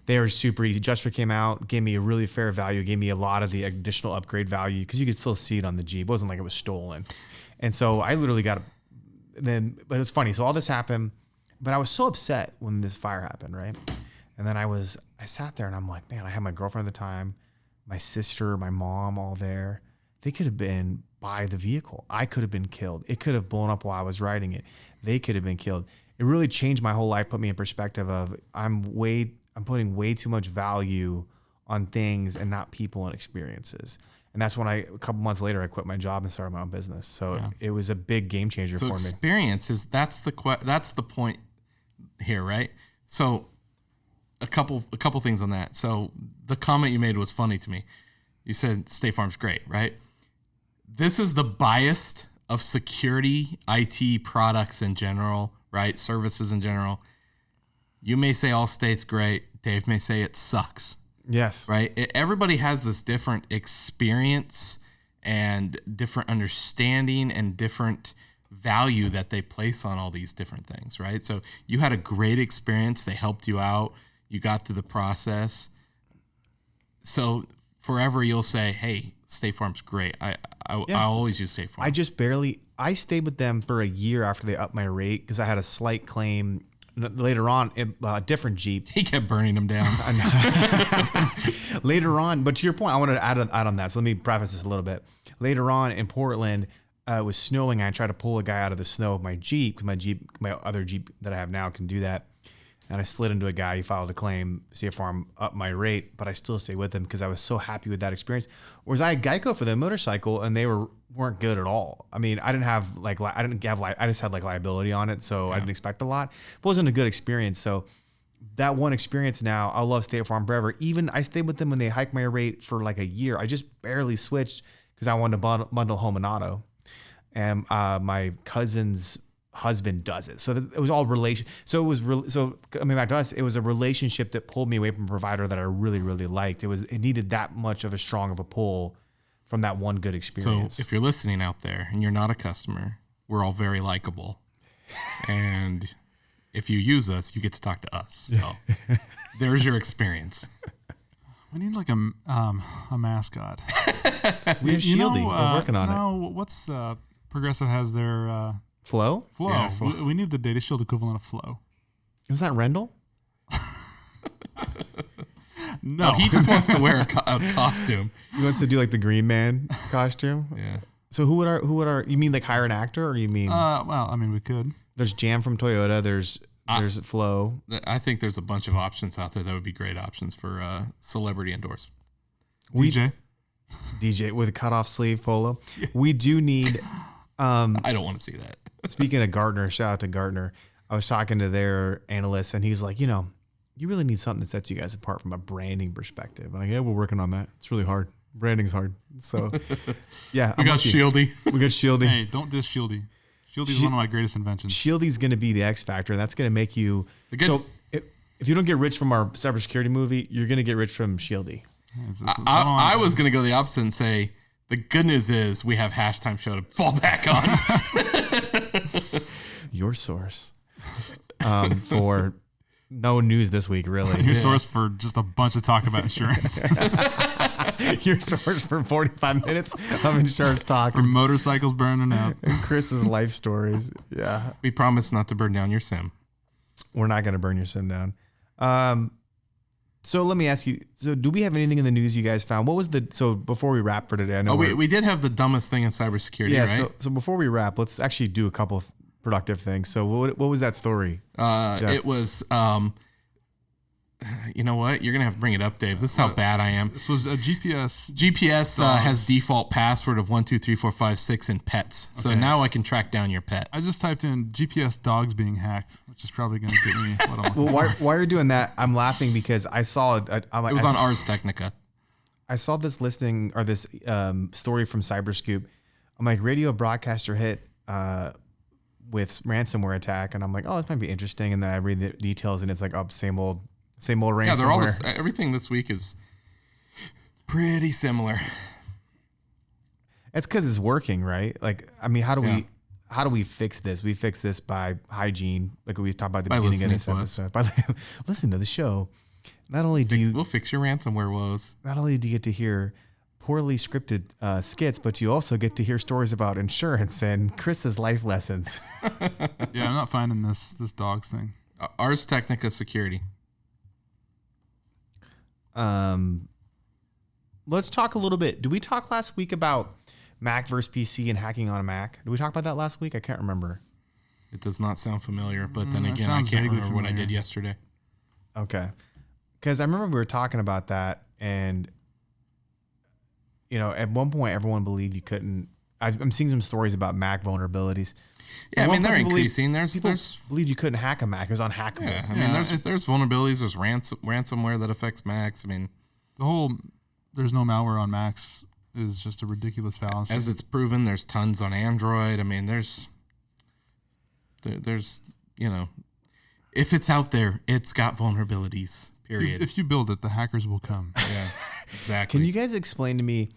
They were super easy. Adjuster came out, gave me a really fair value, gave me a lot of the additional upgrade value because you could still see it on the Jeep. It wasn't like it was stolen. And so I literally but it was funny. So all this happened, but I was so upset when this fire happened, right? And then I sat there and I'm like, man, I had my girlfriend at the time, my sister, my mom, all there. They could have been by the vehicle. I could have been killed. It could have blown up while I was riding it. They could have been killed. It really changed my whole life, put me in perspective of I'm putting way too much value on things and not people and experiences. And that's when a couple months later, I quit my job and started my own business. So It was a big game changer for me. So experience that's the point here, right? So a couple things on that. So the comment you made was funny to me. You said State Farm's great, right? This is the bias of security, IT products in general, right? Services in general. You may say Allstate's great. Dave may say it sucks. Yes. Right? Everybody has this different experience and different understanding and different value that they place on all these different things, right? So you had a great experience. They helped you out. You got through the process. So forever you'll say, hey, State Farm's great. I always use State Farm. I stayed with them for a year after they upped my rate because I had a slight claim. Later on, a different Jeep. He kept burning them down. Later on, but to your point, I want to add on that. So let me preface this a little bit. Later on in Portland, it was snowing. And I tried to pull a guy out of the snow with my Jeep because my other Jeep that I have now can do that. And I slid into a guy. He filed a claim. State Farm upped my rate, but I still stay with him because I was so happy with that experience. Whereas I had Geico for the motorcycle, and they weren't good at all. I mean, I just had liability on it, so I didn't expect a lot. It wasn't a good experience. So that one experience now, I'll love State Farm forever. Even I stayed with them when they hiked my rate for like a year. I just barely switched because I wanted to bundle home and auto, and my cousin's husband does it. So it was all relation. So it was coming back to us, it was a relationship that pulled me away from a provider that I really, really liked. It needed that much of a strong of a pull from that one good experience. So if you're listening out there and you're not a customer, we're all very likable. And if you use us, you get to talk to us. So there's your experience. We need like a mascot. We have Shieldy. We're working on it. No, what's Progressive has their Flow? Flow. Yeah, Flow. We need the Data Shield equivalent of Flow. Is that Rendell? No. He just wants to wear a costume. He wants to do like the Green Man costume. Yeah. So who would you mean like hire an actor, or you mean? Well, I mean we could. There's Jam from Toyota. There's Flow. I think there's a bunch of options out there that would be great options for celebrity endorsement. DJ with a cutoff sleeve polo. Yeah. We do need. I don't want to see that. Speaking of Gartner, shout out to Gartner. I was talking to their analyst, and he's like, you really need something that sets you guys apart from a branding perspective. I'm like, yeah, we're working on that. It's really hard. Branding's hard. So, yeah. We got Shieldy. We got Shieldy. Hey, don't diss Shieldy. Shieldy is one of my greatest inventions. Shieldy's going to be the X factor, and that's going to make you. So, if you don't get rich from our cybersecurity movie, you're going to get rich from Shieldy. I was going to go the opposite and say, the good news is we have Hashtime Show to fall back on. Your source for no news this week, really. Your source for just a bunch of talk about insurance. Your source for 45 minutes of insurance talk. For motorcycles burning up. And Chris's life stories. Yeah. We promise not to burn down your sim. We're not going to burn your sim down. So let me ask you, so do we have anything in the news you guys found? So before we wrap for today, I know we did have the dumbest thing in cybersecurity, right? So before we wrap, let's actually do a couple of productive things. So what was that story? It was, you know what? You're going to have to bring it up, Dave. This is how bad I am. This was a GPS. GPS has default password of 123456 in pets. So now I can track down your pet. I just typed in GPS dogs being hacked, which is probably going to get me what I'm looking Well, for. while you're doing that, I'm laughing because I saw it. It was on Ars Technica. I saw this listing or this story from Cyberscoop. I'm like, radio broadcaster hit with ransomware attack, and I'm like, oh, this might be interesting. And then I read the details, and it's like, oh, same old ransomware. Yeah, they're all everything this week is pretty similar. It's because it's working, right? Like, I mean, how do we fix this? We fix this by hygiene, like we talked about at the beginning of this episode. By listen to the show. Not only do we'll fix your ransomware woes. Not only do you get to hear poorly scripted skits, but you also get to hear stories about insurance and Chris's life lessons. Yeah, I'm not finding this dogs thing. Ars Technica Security. Let's talk a little bit. Did we talk last week about Mac versus PC and hacking on a Mac? Did we talk about that last week? I can't remember. It does not sound familiar, but then again, I can't remember what I did yesterday. Okay. Because I remember we were talking about that, and at one point everyone believed you couldn't. I'm seeing some stories about Mac vulnerabilities. Yeah, I mean, they're increasing. There's believed you couldn't hack a Mac. It was unhackable. Yeah, I mean, there's vulnerabilities. There's ransomware that affects Macs. I mean, there's no malware on Macs is just a ridiculous fallacy. As it's proven, there's tons on Android. I mean, there's if it's out there, it's got vulnerabilities. Period. If you build it, the hackers will come. Yeah, exactly. Can you guys explain to me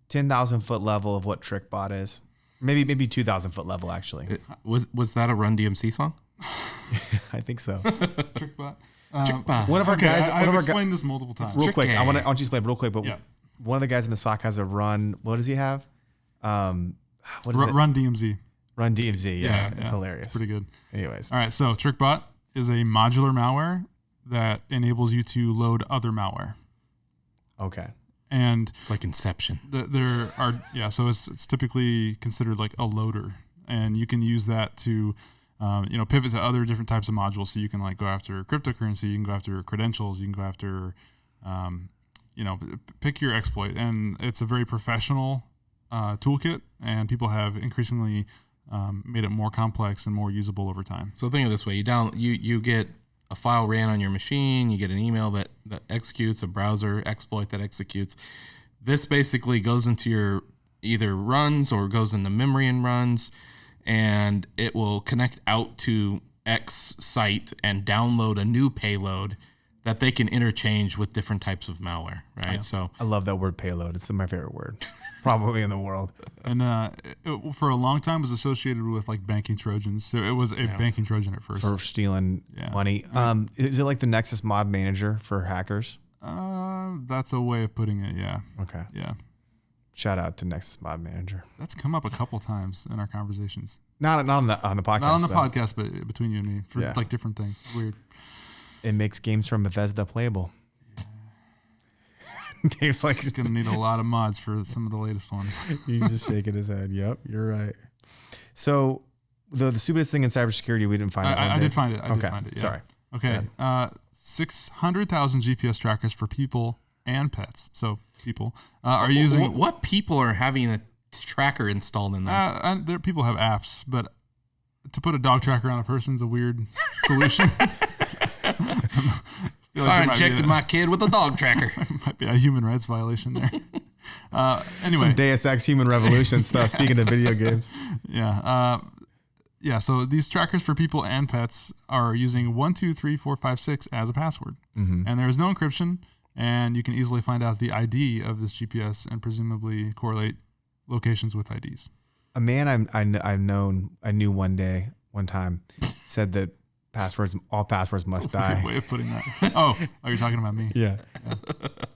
10,000 foot level of what TrickBot is? Maybe 2,000 foot level, actually. Was that a Run DMC song? I think so. TrickBot. One of our guys. I've explained this multiple times. Real quick, I want you to explain real quick. But one of the guys in the SOC has a Run. What does he have? What is it? Run DMZ. Run DMZ. Yeah, it's hilarious. It's pretty good. Anyways, all right. So TrickBot is a modular malware that enables you to load other malware. Okay. And it's like Inception. So it's typically considered like a loader, and you can use that to, pivot to other different types of modules. So you can like go after cryptocurrency, you can go after credentials, you can go after, pick your exploit, and it's a very professional toolkit, and people have increasingly made it more complex and more usable over time. So think of it this way: you get a file ran on your machine, you get an email that executes, a browser exploit that executes. This basically goes into your either runs or goes into memory and runs, and it will connect out to X site and download a new payload that they can interchange with different types of malware, right? Yeah. So I love that word payload. It's my favorite word, probably in the world. And it, for a long time, was associated with like banking Trojans. So it was a banking Trojan at first for stealing money. Is it like the Nexus Mod Manager for hackers? That's a way of putting it. Yeah. Okay. Yeah. Shout out to Nexus Mod Manager. That's come up a couple times in our conversations. Not on the podcast. Not on the podcast, but between you and me for like different things. Weird. It makes games from Bethesda playable. Yeah. Dave's like, it's going to need a lot of mods for some of the latest ones. He's just shaking his head. Yep, you're right. So the stupidest thing in cybersecurity, we didn't find it. I did find it. I did find it. Yeah. Sorry. Okay. 600,000 GPS trackers for people and pets. So people are using. What people are having a tracker installed in them? People have apps, but to put a dog tracker on a person's a weird solution. I injected my kid with a dog tracker. Might be a human rights violation there. Anyway, some Deus Ex Human Revolution stuff. Speaking of video games, So these trackers for people and pets are using 1, 2, 3, 4, 5, 6 as a password, and there is no encryption, and you can easily find out the ID of this GPS and presumably correlate locations with IDs. A man I knew one time, said that all passwords must die. Way of putting that. Oh, you're talking about me. Yeah.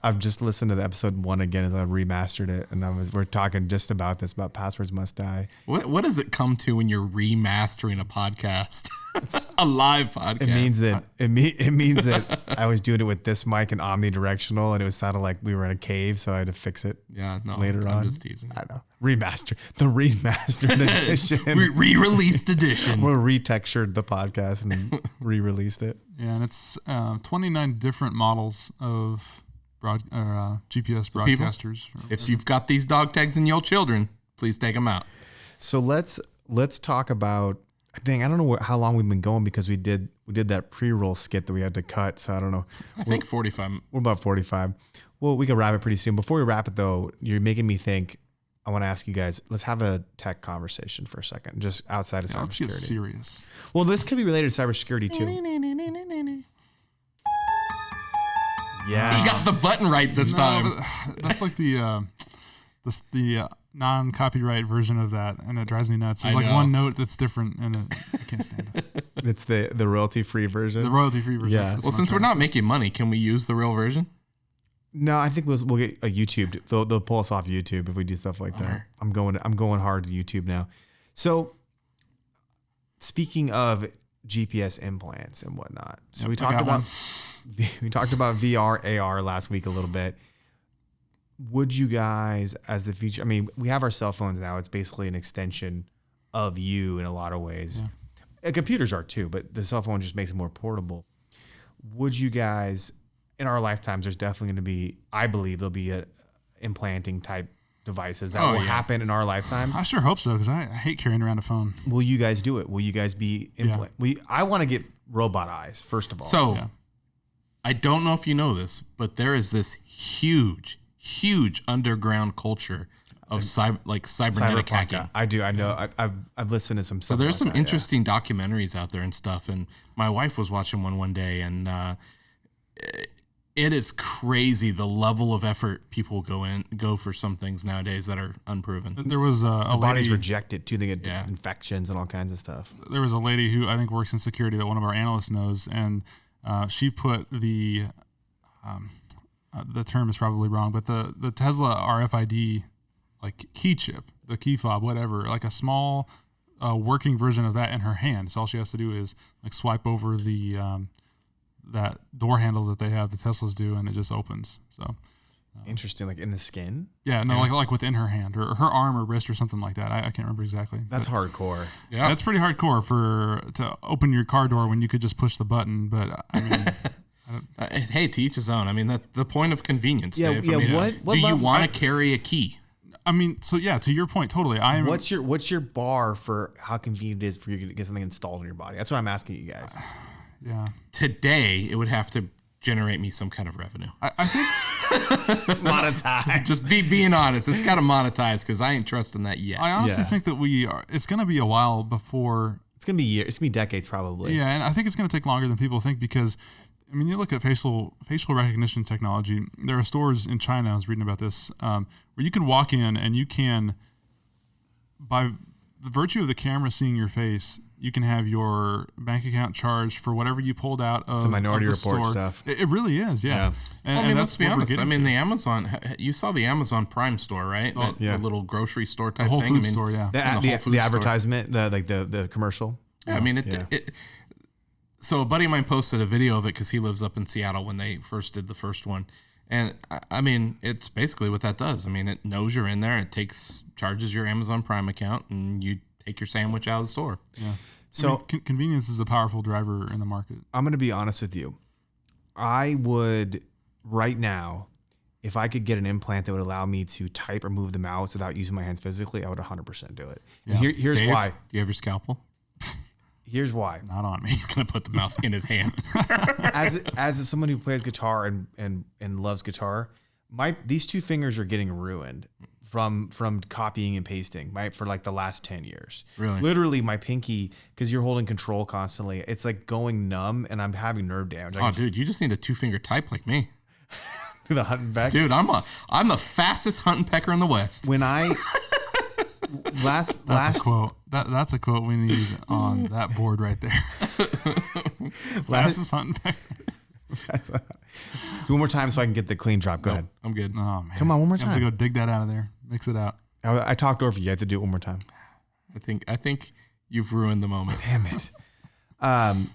I've just listened to the episode 1 again as I remastered it, and we're talking just about this, about passwords must die. What does it come to when you're remastering a podcast? A live podcast. It means that I was doing it with this mic and omnidirectional, and it sounded like we were in a cave, so I had to fix it. Later on. I'm just teasing. I know. The remastered edition. Re-released edition. We retextured the podcast and re-released it. Yeah, and it's 29 different models of GPS broadcasters. People, if you've got these dog tags in your children, please take them out. So let's talk about. Dang, I don't know how long we've been going because we did that pre-roll skit that we had to cut. So I don't know. I think 45. We're about 45. Well, we can wrap it pretty soon. Before we wrap it, though, you're making me think. I want to ask you guys. Let's have a tech conversation for a second, just outside of cybersecurity. Let's get serious. Well, this could be related to cybersecurity too. Yeah, you got the button right this time. That's like the non-copyright version of that, and it drives me nuts. There's like one note that's different, and I can't stand it. It's the royalty-free version. The royalty-free version. Yeah. Well, since we're not making money, can we use the real version? No, I think we'll get a YouTube. They'll pull us off YouTube if we do stuff like that. Right. I'm going hard to YouTube now. So, speaking of GPS implants and whatnot, so we talked about VR, AR last week a little bit. Would you guys, as the future? I mean, we have our cell phones now. It's basically an extension of you in a lot of ways. Yeah. And computers are too, but the cell phone just makes it more portable. Would you guys? In our lifetimes, there's definitely going to be, I believe there'll be implanting type devices that will happen in our lifetimes. I sure hope so, because I hate carrying around a phone. Will you guys do it? Will you guys be implant? Yeah. I want to get robot eyes, first of all. So, I don't know if you know this, but there is this huge underground culture of cybernetic hacking. I do. I know. I've listened to some stuff. So there's some interesting documentaries out there and stuff. And my wife was watching one day, and it is crazy the level of effort people go for some things nowadays that are unproven. There was a lady, body's rejected too. They get infections and all kinds of stuff. There was a lady who I think works in security that one of our analysts knows, and she put the term is probably wrong, but the Tesla RFID like key chip, the key fob, whatever, like a small working version of that in her hand. So all she has to do is like swipe over the that door handle that they have, the Teslas do, and it just opens. So interesting, like in the skin. Yeah, no, like within her hand or her arm or wrist or something like that. I can't remember exactly. That's hardcore. Yeah, that's pretty hardcore to open your car door when you could just push the button. But I mean. Hey, to each his own. I mean, that's the point of convenience. Yeah, Dave. yeah. I mean, What do you want to carry a key? I mean, so yeah, to your point, totally. What's your bar for how convenient it is for you to get something installed in your body? That's what I'm asking you guys. Yeah. Today, it would have to generate me some kind of revenue. I think monetize. Just being honest, it's got to monetize because I ain't trusting that yet. I honestly think that it's going to be a while before. It's going to be years. It's going to be decades probably. Yeah, and I think it's going to take longer than people think because. I mean, you look at facial recognition technology. There are stores in China, I was reading about this, where you can walk in and you can, by the virtue of the camera seeing your face, you can have your bank account charged for whatever you pulled out of some Minority Report store. Stuff. It really is, yeah. And let's be honest. I mean, the Amazon, you saw the Amazon Prime store, right? The little grocery store type thing. The Whole Foods store, yeah. The advertisement, the commercial. Yeah, I mean, So a buddy of mine posted a video of it because he lives up in Seattle when they first did the first one. And I mean, it's basically what that does. I mean, it knows you're in there. It charges your Amazon Prime account and you take your sandwich out of the store. Yeah. So convenience is a powerful driver in the market. I'm going to be honest with you. I would right now, if I could get an implant that would allow me to type or move the mouse without using my hands physically, I would 100% do it. Yeah. Here's Dave, why. Do you have your scalpel? Here's why. Not on me. He's gonna put the mouse in his hand. As someone who plays guitar and loves guitar, these two fingers are getting ruined from copying and pasting for like the last 10 years. Really? Literally my pinky, because you're holding control constantly, it's like going numb and I'm having nerve damage. Dude, you just need a 2-finger type like me. The hunting peck. Dude, I'm the fastest hunting pecker in the West. When I last A quote. That's a quote we need on that board right there. Fastest hunting pecker. One more time so I can get the clean drop. Go ahead. I'm good. Oh man. Come on, one more I have time. to go dig that out of there. Mix it out. I talked over you. You have to do it one more time. I think you've ruined the moment. Damn it.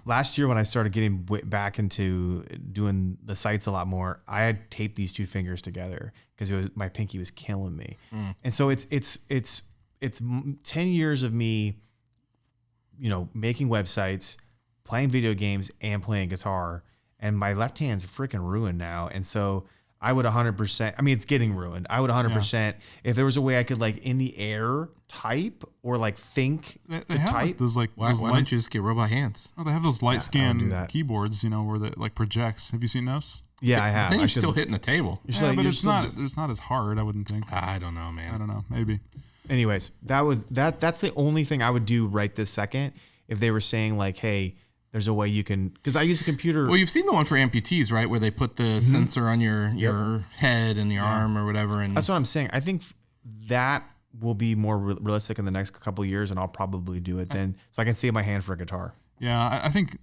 Last year when I started getting back into doing the sites a lot more, I had taped these two fingers together because my pinky was killing me. And so it's 10 years of me, making websites, playing video games and playing guitar, and my left hand's freaking ruined now. And so I would 100%, I mean, it's getting ruined. I would 100%, if there was a way I could like in the air type or like think They to have type. like those like Why those don't you just get robot hands? Oh, they have those light do scan that. keyboards, where that like projects. Have you seen those? Yeah, I have. Then I you're should- still hitting the table. you're Yeah, still- but you're it's still- not as hard, I wouldn't think. I don't know, man. I don't know. Maybe. Anyways, that's the only thing I would do right this second if they were saying like, hey, there's a way you can, because I use a computer. Well, you've seen the one for amputees, right? Where they put the sensor on your head and your arm or whatever. And That's what I'm saying. I think that will be more realistic in the next couple of years, and I'll probably do it then, so I can save my hand for a guitar. Yeah, I think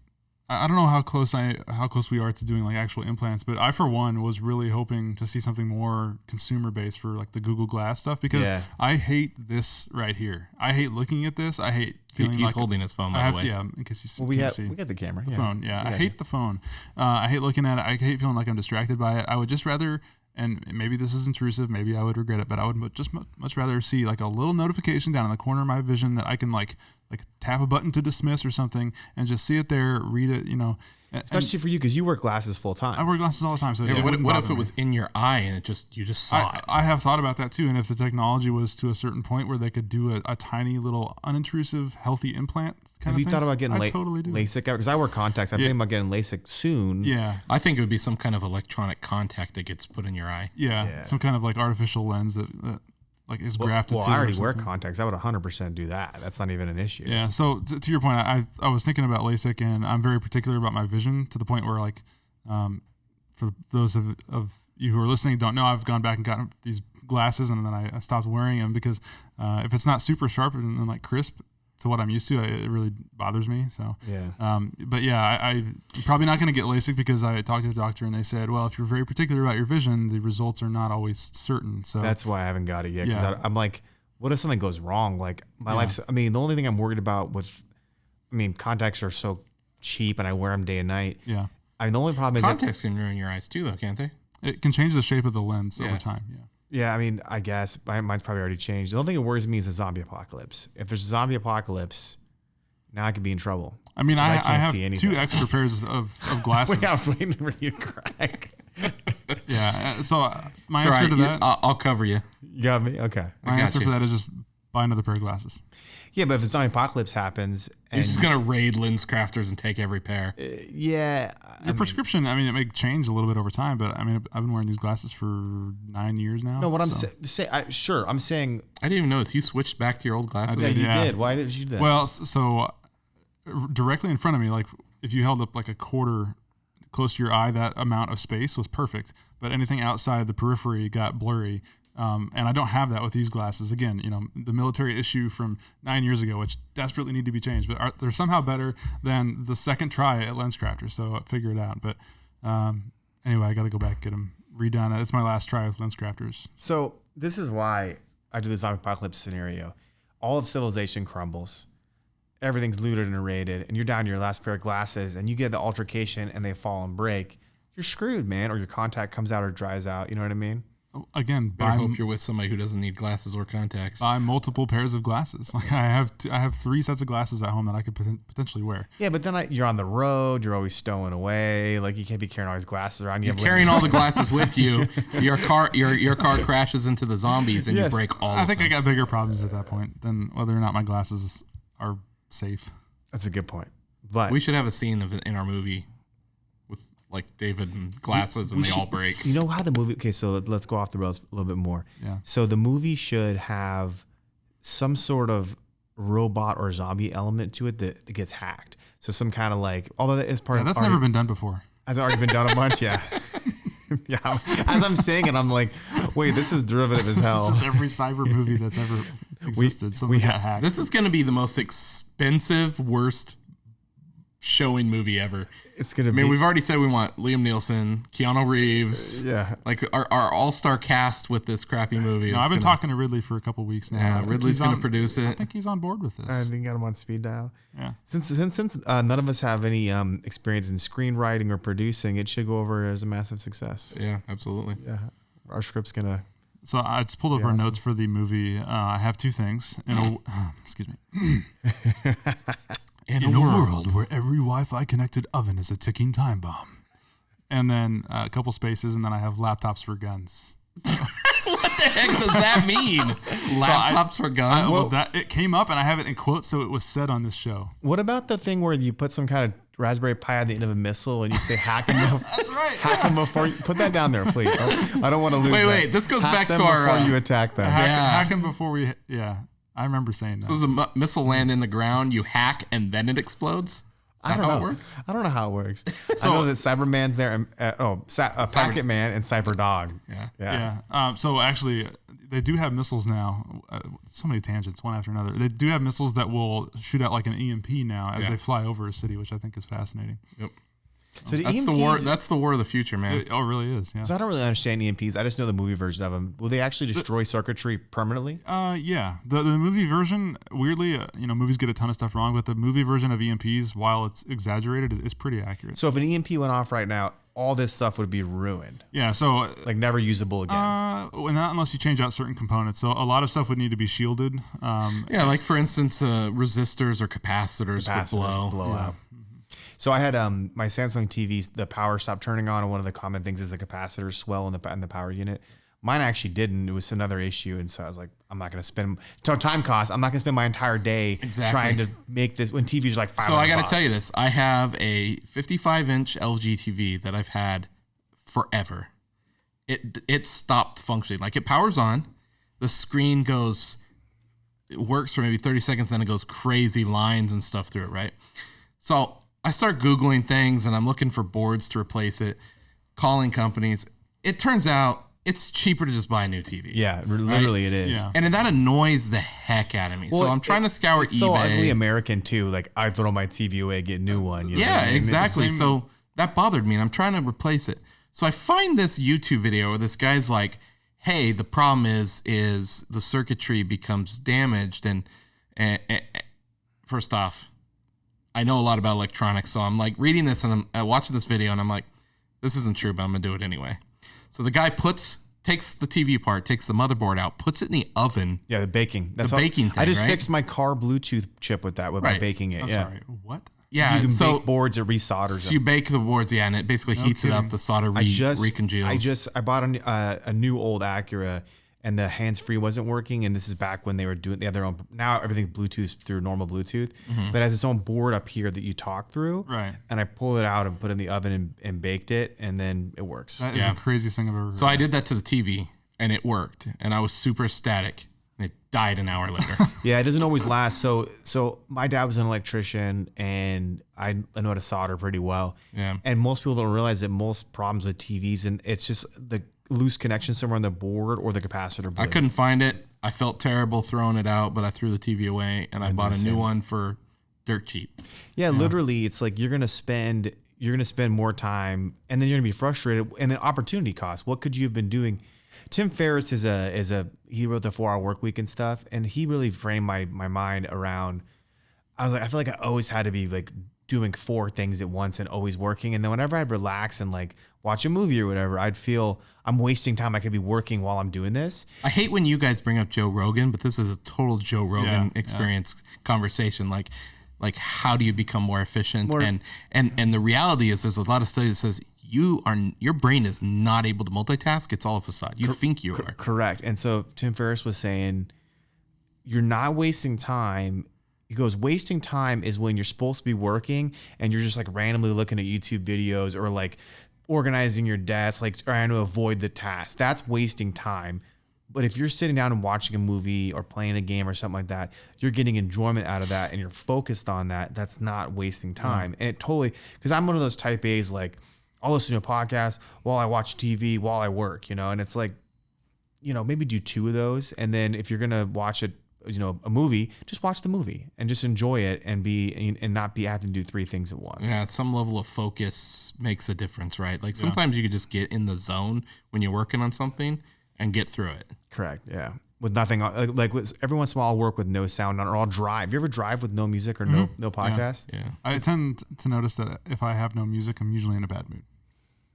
I don't know how close we are to doing like actual implants, but I for one was really hoping to see something more consumer based for like the Google Glass stuff, because Yeah. I hate this right here. I hate looking at this. I hate feeling he's like holding his phone, I by have the to, way. yeah, in case you Well, we can't see. got the camera. The phone, yeah. We I got hate you. the phone. I hate looking at it. I hate feeling like I'm distracted by it. I would just rather, and maybe this is intrusive, maybe I would regret it, but I would just much rather see like a little notification down in the corner of my vision that I can like tap a button to dismiss or something and just see it there, read it, Especially for you, because you wear glasses full I time. wear glasses all the time, so Yeah, it what wouldn't if bother it me. was in your eye and you just saw it? I have thought about that too, and if the technology was to a certain point where they could do a tiny little unintrusive healthy implant kind Have of you thing, thought about getting I totally do. LASIK? Because I wear contacts. I'm thinking about getting LASIK soon. Yeah, I think it would be some kind of electronic contact that gets put in your eye. yeah, some kind of like artificial lens that like is grafted Well, to. I or already wear something. contacts. I would 100% do that. That's not even an issue. Yeah. So to your point, I was thinking about LASIK, and I'm very particular about my vision to the point where like, for those of you who are listening don't know, I've gone back and gotten these glasses, and then I stopped wearing them because if it's not super sharp and like crisp to what I'm used to, it really bothers me. So Yeah. but yeah, I'm probably not going to get LASIK because I talked to a doctor and they said, well, if you're very particular about your vision, the results are not always certain. So That's why I haven't got it yet. Because Yeah. I'm like, what if something goes wrong? Like my life's, I mean, the only thing I'm worried about contacts are so cheap and I wear them day and night. yeah, I mean, the only problem is that, Contacts can ruin your eyes too, though, can't they? it can change the shape of the lens Yeah. over time. Yeah. yeah, I mean, I guess mine's probably already changed. The only thing that worries me is a zombie apocalypse. If there's a zombie apocalypse, now I could be in trouble. I mean, 'Cause I can't have see anything. 2 extra pairs of glasses. Wait, I was waiting for you to crack. Yeah. So my It's all answer right, to that, I'll cover you. You got me? Okay. my got answer you. for that is just buy another pair of glasses. Yeah, but if the zombie apocalypse happens, and He's just gonna raid lens crafters and take every pair. yeah, Your prescription, I mean, it may change a little bit over time, but I mean, I've been wearing these glasses for 9 years now. no, what I'm so. sure, I'm saying, I didn't even notice you switched back to your old glasses. yeah, you Yeah. did. Why did you do that? Well, so directly in front of me, like if you held up like a quarter close to your eye, that amount of space was perfect. But anything outside the periphery got blurry. And I don't have that with these glasses. Again, the military issue from 9 years ago, which desperately need to be changed, but they're somehow better than the second try at LensCrafters. So figure it out. But anyway, I got to go back and get them redone. It's my last try with LensCrafters. So this is why I do the zombie apocalypse scenario. All of civilization crumbles. Everything's looted and raided, and you're down to your last pair of glasses, and you get the altercation, and they fall and break. You're screwed, man. Or your contact comes out or dries out. You know what I mean? Again, Better hope you're with somebody who doesn't need glasses or contacts. buy multiple pairs of glasses. Like I have 3 sets of glasses at home that I could potentially wear. Yeah, but then you're on the road. You're always stowing away. Like you can't be carrying all these glasses around. You're carrying all the glasses with you. Your car crashes into the zombies and you Yes. break all I of think them. I got bigger problems at that point than whether or not my glasses are safe. That's a good point. But we should have a scene of it in our movie with like David and glasses and they all break. You know how the movie? Okay, so let's go off the rails a little bit more. Yeah. So the movie should have some sort of robot or zombie element to it that gets hacked. So some kind of like, although that is part of that's never been done before. Has it already been done a bunch? Yeah. Yeah. As I'm saying it, I'm like, wait, this is derivative as hell. This is just every cyber movie that's ever existed. Something got hacked. This is going to be the most expensive, worst showing movie ever. It's going to be. I mean, we've already said we want Liam Neeson, Keanu Reeves. Yeah. Like our all-star cast with this crappy movie. No, I've been talking to Ridley for a couple weeks now. Yeah, Ridley's going to produce it. I think he's on board with this. I think got him on speed dial. Yeah. Since none of us have any experience in screenwriting or producing, it should go over as a massive success. Yeah, absolutely. Yeah. Our script's going to. So I just pulled up our notes for the movie. I have two things. Excuse me. In a world where every Wi-Fi connected oven is a ticking time bomb. And then a couple spaces, and then I have laptops for guns. What the heck does that mean? Laptops for guns? It came up, and I have it in quotes, so it was said on this show. What about the thing where you put some kind of Raspberry Pi at the end of a missile and you say hack them? That's right. Hack them before you put that down there, please. I don't want to lose. Wait. This goes back to our before you attack them. Hack them before we. Yeah, I remember saying that. So does the missile land in the ground? You hack and then it explodes. I don't know how it works? I don't know how it works. I know that Cyberman's there, and Packet Man and Cyber Dog. Yeah. So actually, they do have missiles now. So many tangents, one after another. They do have missiles that will shoot out like an EMP now as they fly over a city, which I think is fascinating. Yep. So that's the war. That's the war of the future, man. It really is. Yeah. So I don't really understand EMPs. I just know the movie version of them. Will they actually destroy circuitry permanently? Yeah. The movie version, weirdly, movies get a ton of stuff wrong, but the movie version of EMPs, while it's exaggerated, is pretty accurate. So if an EMP went off right now, all this stuff would be ruined. Yeah. So like never usable again. Not unless you change out certain components. So a lot of stuff would need to be shielded. Like for instance, resistors or capacitors would blow out. So I had my Samsung TVs, the power stopped turning on, and one of the common things is the capacitors swell in the power unit. Mine actually didn't. It was another issue, and so I was like, I'm not going to spend time cost. I'm not going to spend my entire day trying to make this when TVs are like $500. So I got to tell you this: I have a 55-inch LG TV that I've had forever. It stopped functioning. Like it powers on, the screen it works for maybe 30 seconds, then it goes crazy lines and stuff through it, right? So I start Googling things and I'm looking for boards to replace it, calling companies. It turns out it's cheaper to just buy a new TV. Yeah, literally it is. Yeah. And that annoys the heck out of me. Well, so I'm trying to scour it's eBay. So ugly American too. Like I throw my TV away, get a new one. Exactly. So that bothered me and I'm trying to replace it. So I find this YouTube video where this guy's like, hey, the problem is the circuitry becomes damaged. And first off, I know a lot about electronics, so I'm like reading this and I'm watching this video and I'm like, this isn't true, but I'm gonna do it anyway. So the guy takes the TV apart, takes the motherboard out, puts it in the oven. Yeah, the baking. That's baking thing. I just fixed my car Bluetooth chip with that by baking it. I'm sorry, what? Yeah, you can bake boards or resolders. So you bake the boards, and it basically heats it up. The solder recongeals. I bought a new old Acura, and the hands-free wasn't working. And this is back when they had their own. Now everything's Bluetooth through normal Bluetooth, but it has its own board up here that you talk through. Right. And I pulled it out and put it in the oven and baked it, and then it works. That is the craziest thing I've ever heard. So I did that to the TV, and it worked, and I was super ecstatic. And it died an hour later. Yeah, it doesn't always last. So my dad was an electrician, and I know how to solder pretty well. Yeah. And most people don't realize that most problems with TVs, and it's just the loose connection somewhere on the board or the capacitor blew. I couldn't find it. I felt terrible throwing it out, but I threw the TV away, and I bought a new one for dirt cheap. Yeah, literally, it's like you're gonna spend more time, and then you're gonna be frustrated, and then opportunity cost. What could you have been doing? Tim Ferriss he wrote the 4 Hour Work Week and stuff, and he really framed my mind around. I was like, I feel like I always had to be like doing 4 things at once and always working. And then whenever I'd relax and like watch a movie or whatever, I'd feel I'm wasting time. I could be working while I'm doing this. I hate when you guys bring up Joe Rogan, but this is a total Joe Rogan experience conversation. Like how do you become more efficient? And the reality is there's a lot of studies that says your brain is not able to multitask. It's all a facade. You think you are. Correct. And so Tim Ferriss was saying, you're not wasting time he goes, wasting time is when you're supposed to be working and you're just like randomly looking at YouTube videos or like organizing your desk, like trying to avoid the task. That's wasting time. But if you're sitting down and watching a movie or playing a game or something like that, you're getting enjoyment out of that and you're focused on that. That's not wasting time. And it totally, because I'm one of those type A's, like I'll listen to a podcast while I watch TV, while I work, and it's like, maybe do 2 of those. And then if you're going to watch it, a movie, just watch the movie and just enjoy it and not be having to do 3 things at once. Yeah, some level of focus makes a difference, right? Like sometimes you could just get in the zone when you're working on something and get through it. Correct. Yeah. With nothing, like every once in a while I'll work with no sound on, or I'll drive. You ever drive with no music or no podcast? Yeah. I tend to notice that if I have no music, I'm usually in a bad mood.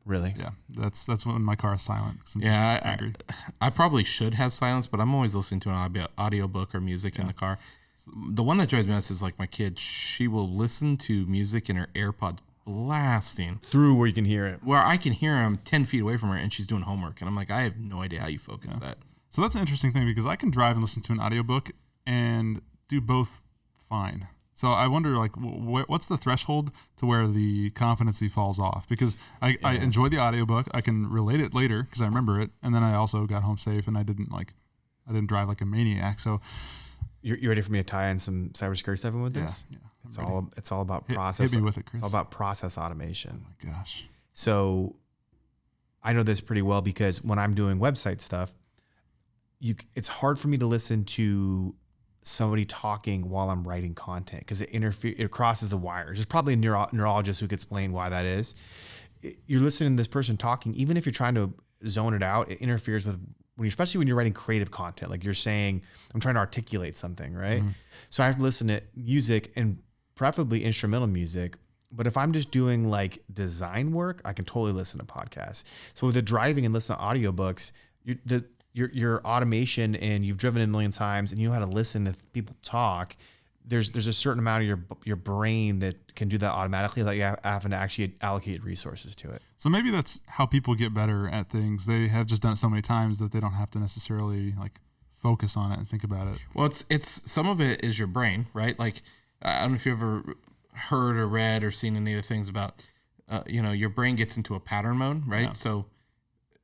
Really? Yeah. That's when my car is silent. I'm just angry. I probably should have silence, but I'm always listening to an audio book or music in the car. The one that drives me nuts is like my kid. She will listen to music in her AirPods blasting through where you can hear it, where I can hear him 10 feet away from her, and she's doing homework, and I'm like, I have no idea how you focus that. So that's an interesting thing, because I can drive and listen to an audiobook and do both fine. So I wonder, like, what's the threshold to where the competency falls off? Because I enjoy the audiobook, I can relate it later because I remember it, and then I also got home safe and I didn't drive like a maniac. So you ready for me to tie in some cybersecurity stuff with this? Yeah. It's all about process. Hit me with it, Chris. It's all about process automation. Oh my gosh. So I know this pretty well because when I'm doing website stuff, it's hard for me to listen to somebody talking while I'm writing content because it crosses the wires. There's probably a neurologist who could explain why that is. You're listening to this person talking, even if you're trying to zone it out, it interferes with especially when you're writing creative content. Like you're saying, I'm trying to articulate something, right? Mm-hmm. So I have to listen to music, and preferably instrumental music. But if I'm just doing like design work, I can totally listen to podcasts. So with the driving and listening to audiobooks, your automation, and you've driven a million times and you know how to listen to people talk. There's a certain amount of your brain that can do that automatically, that you having to actually allocate resources to it. So maybe that's how people get better at things. They have just done it so many times that they don't have to necessarily like focus on it and think about it. Well, it's some of it is your brain, right? Like I don't know if you ever heard or read or seen any of the things about, your brain gets into a pattern mode, right? Yeah. So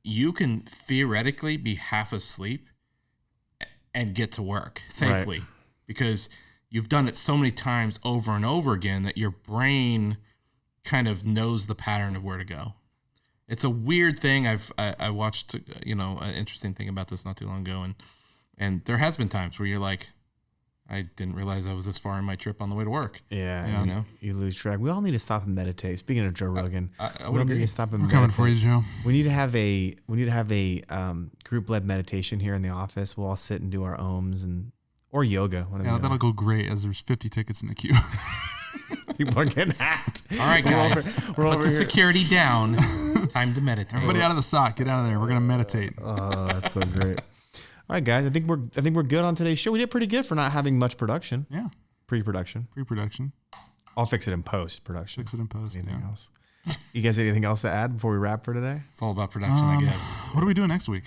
you can theoretically be half asleep and get to work safely, right? Because you've done it so many times over and over again that your brain kind of knows the pattern of where to go. It's a weird thing. I watched, an interesting thing about this not too long ago, and there has been times where you're like, I didn't realize I was this far in my trip on the way to work. Yeah. You lose track. We all need to stop and meditate. Speaking of Joe Rogan, we all need to stop and We're meditate. coming for you, Joe. We need to have a group-led meditation here in the office. We'll all sit and do our ohms or yoga. Yeah, that'll go great as there's 50 tickets in the queue. People are getting hacked. All right, guys. Put the security down. Time to meditate. Everybody out of the sock. Get out of there. We're going to meditate. Oh, that's so great. All right, guys. I think we're good on today's show. We did pretty good for not having much production. Yeah. Pre-production. I'll fix it in post-production. Anything else? You guys have anything else to add before we wrap for today? It's all about production, I guess. What are we doing next week?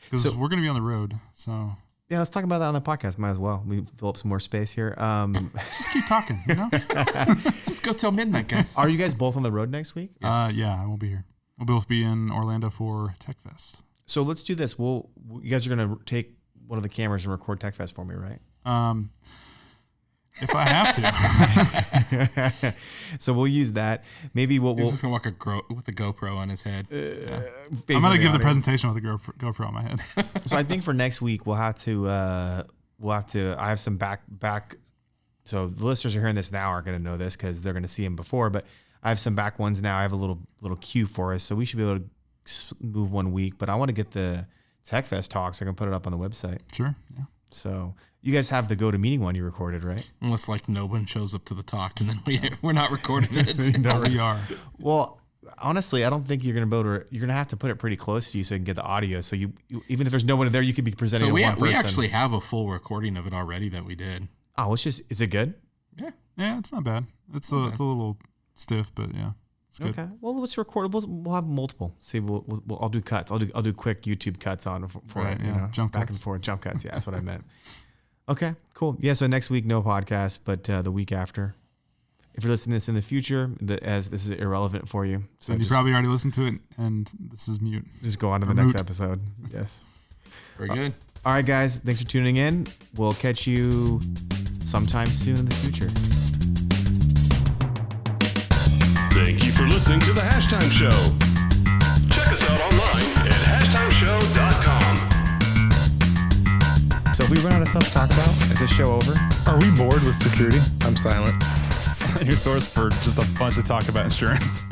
Because we're going to be on the road, so... Yeah, let's talk about that on the podcast. Might as well. We fill up some more space here. Just keep talking, Let's just go till midnight, guys. Are you guys both on the road next week? Yes. Yeah, I won't be here. We'll both be in Orlando for TechFest. So let's do this. You guys are going to take one of the cameras and record TechFest for me, right? If I have to. So we'll use that. Maybe He's just going to walk with a GoPro on his head. I'm going to give the presentation with a GoPro on my head. So I think for next week, we'll have to, I have some back. So the listeners who are hearing this now aren't going to know this because they're going to see him before, but I have some back ones now. I have a little cue for us. So we should be able to move 1 week, but I want to get the TechFest talk so I can put it up on the website. Sure. Yeah. So you guys have the GoToMeeting one you recorded, right? Unless no one shows up to the talk and then we're not recording it. No, we are. Well, honestly, I don't think you're going to be able to. You're going to have to put it pretty close to you so you can get the audio. So you even if there's no one there, you could be presenting. So we actually have a full recording of it already that we did. Oh, is it good? Yeah, it's not bad. It's a little stiff, but yeah. Good. Okay. Well, let's record. We'll have multiple. See, I'll do cuts. I'll do quick YouTube cuts on for right, it. Jump back cuts. And forth jump cuts. Yeah, that's what I meant. Okay, cool. Yeah, so next week, no podcast, but the week after. If you're listening to this in the future, as this is irrelevant for you. So you probably already listened to it, and this is mute. Just go on to the next episode. Yes. Very good. All right, guys. Thanks for tuning in. We'll catch you sometime soon in the future. Thank you for listening to the Hashtime Show. Check us out online at hashtimeshow.com. So if we run out of stuff to talk about, is this show over? Are we bored with security? I'm silent. Your source for just a bunch of talk about insurance.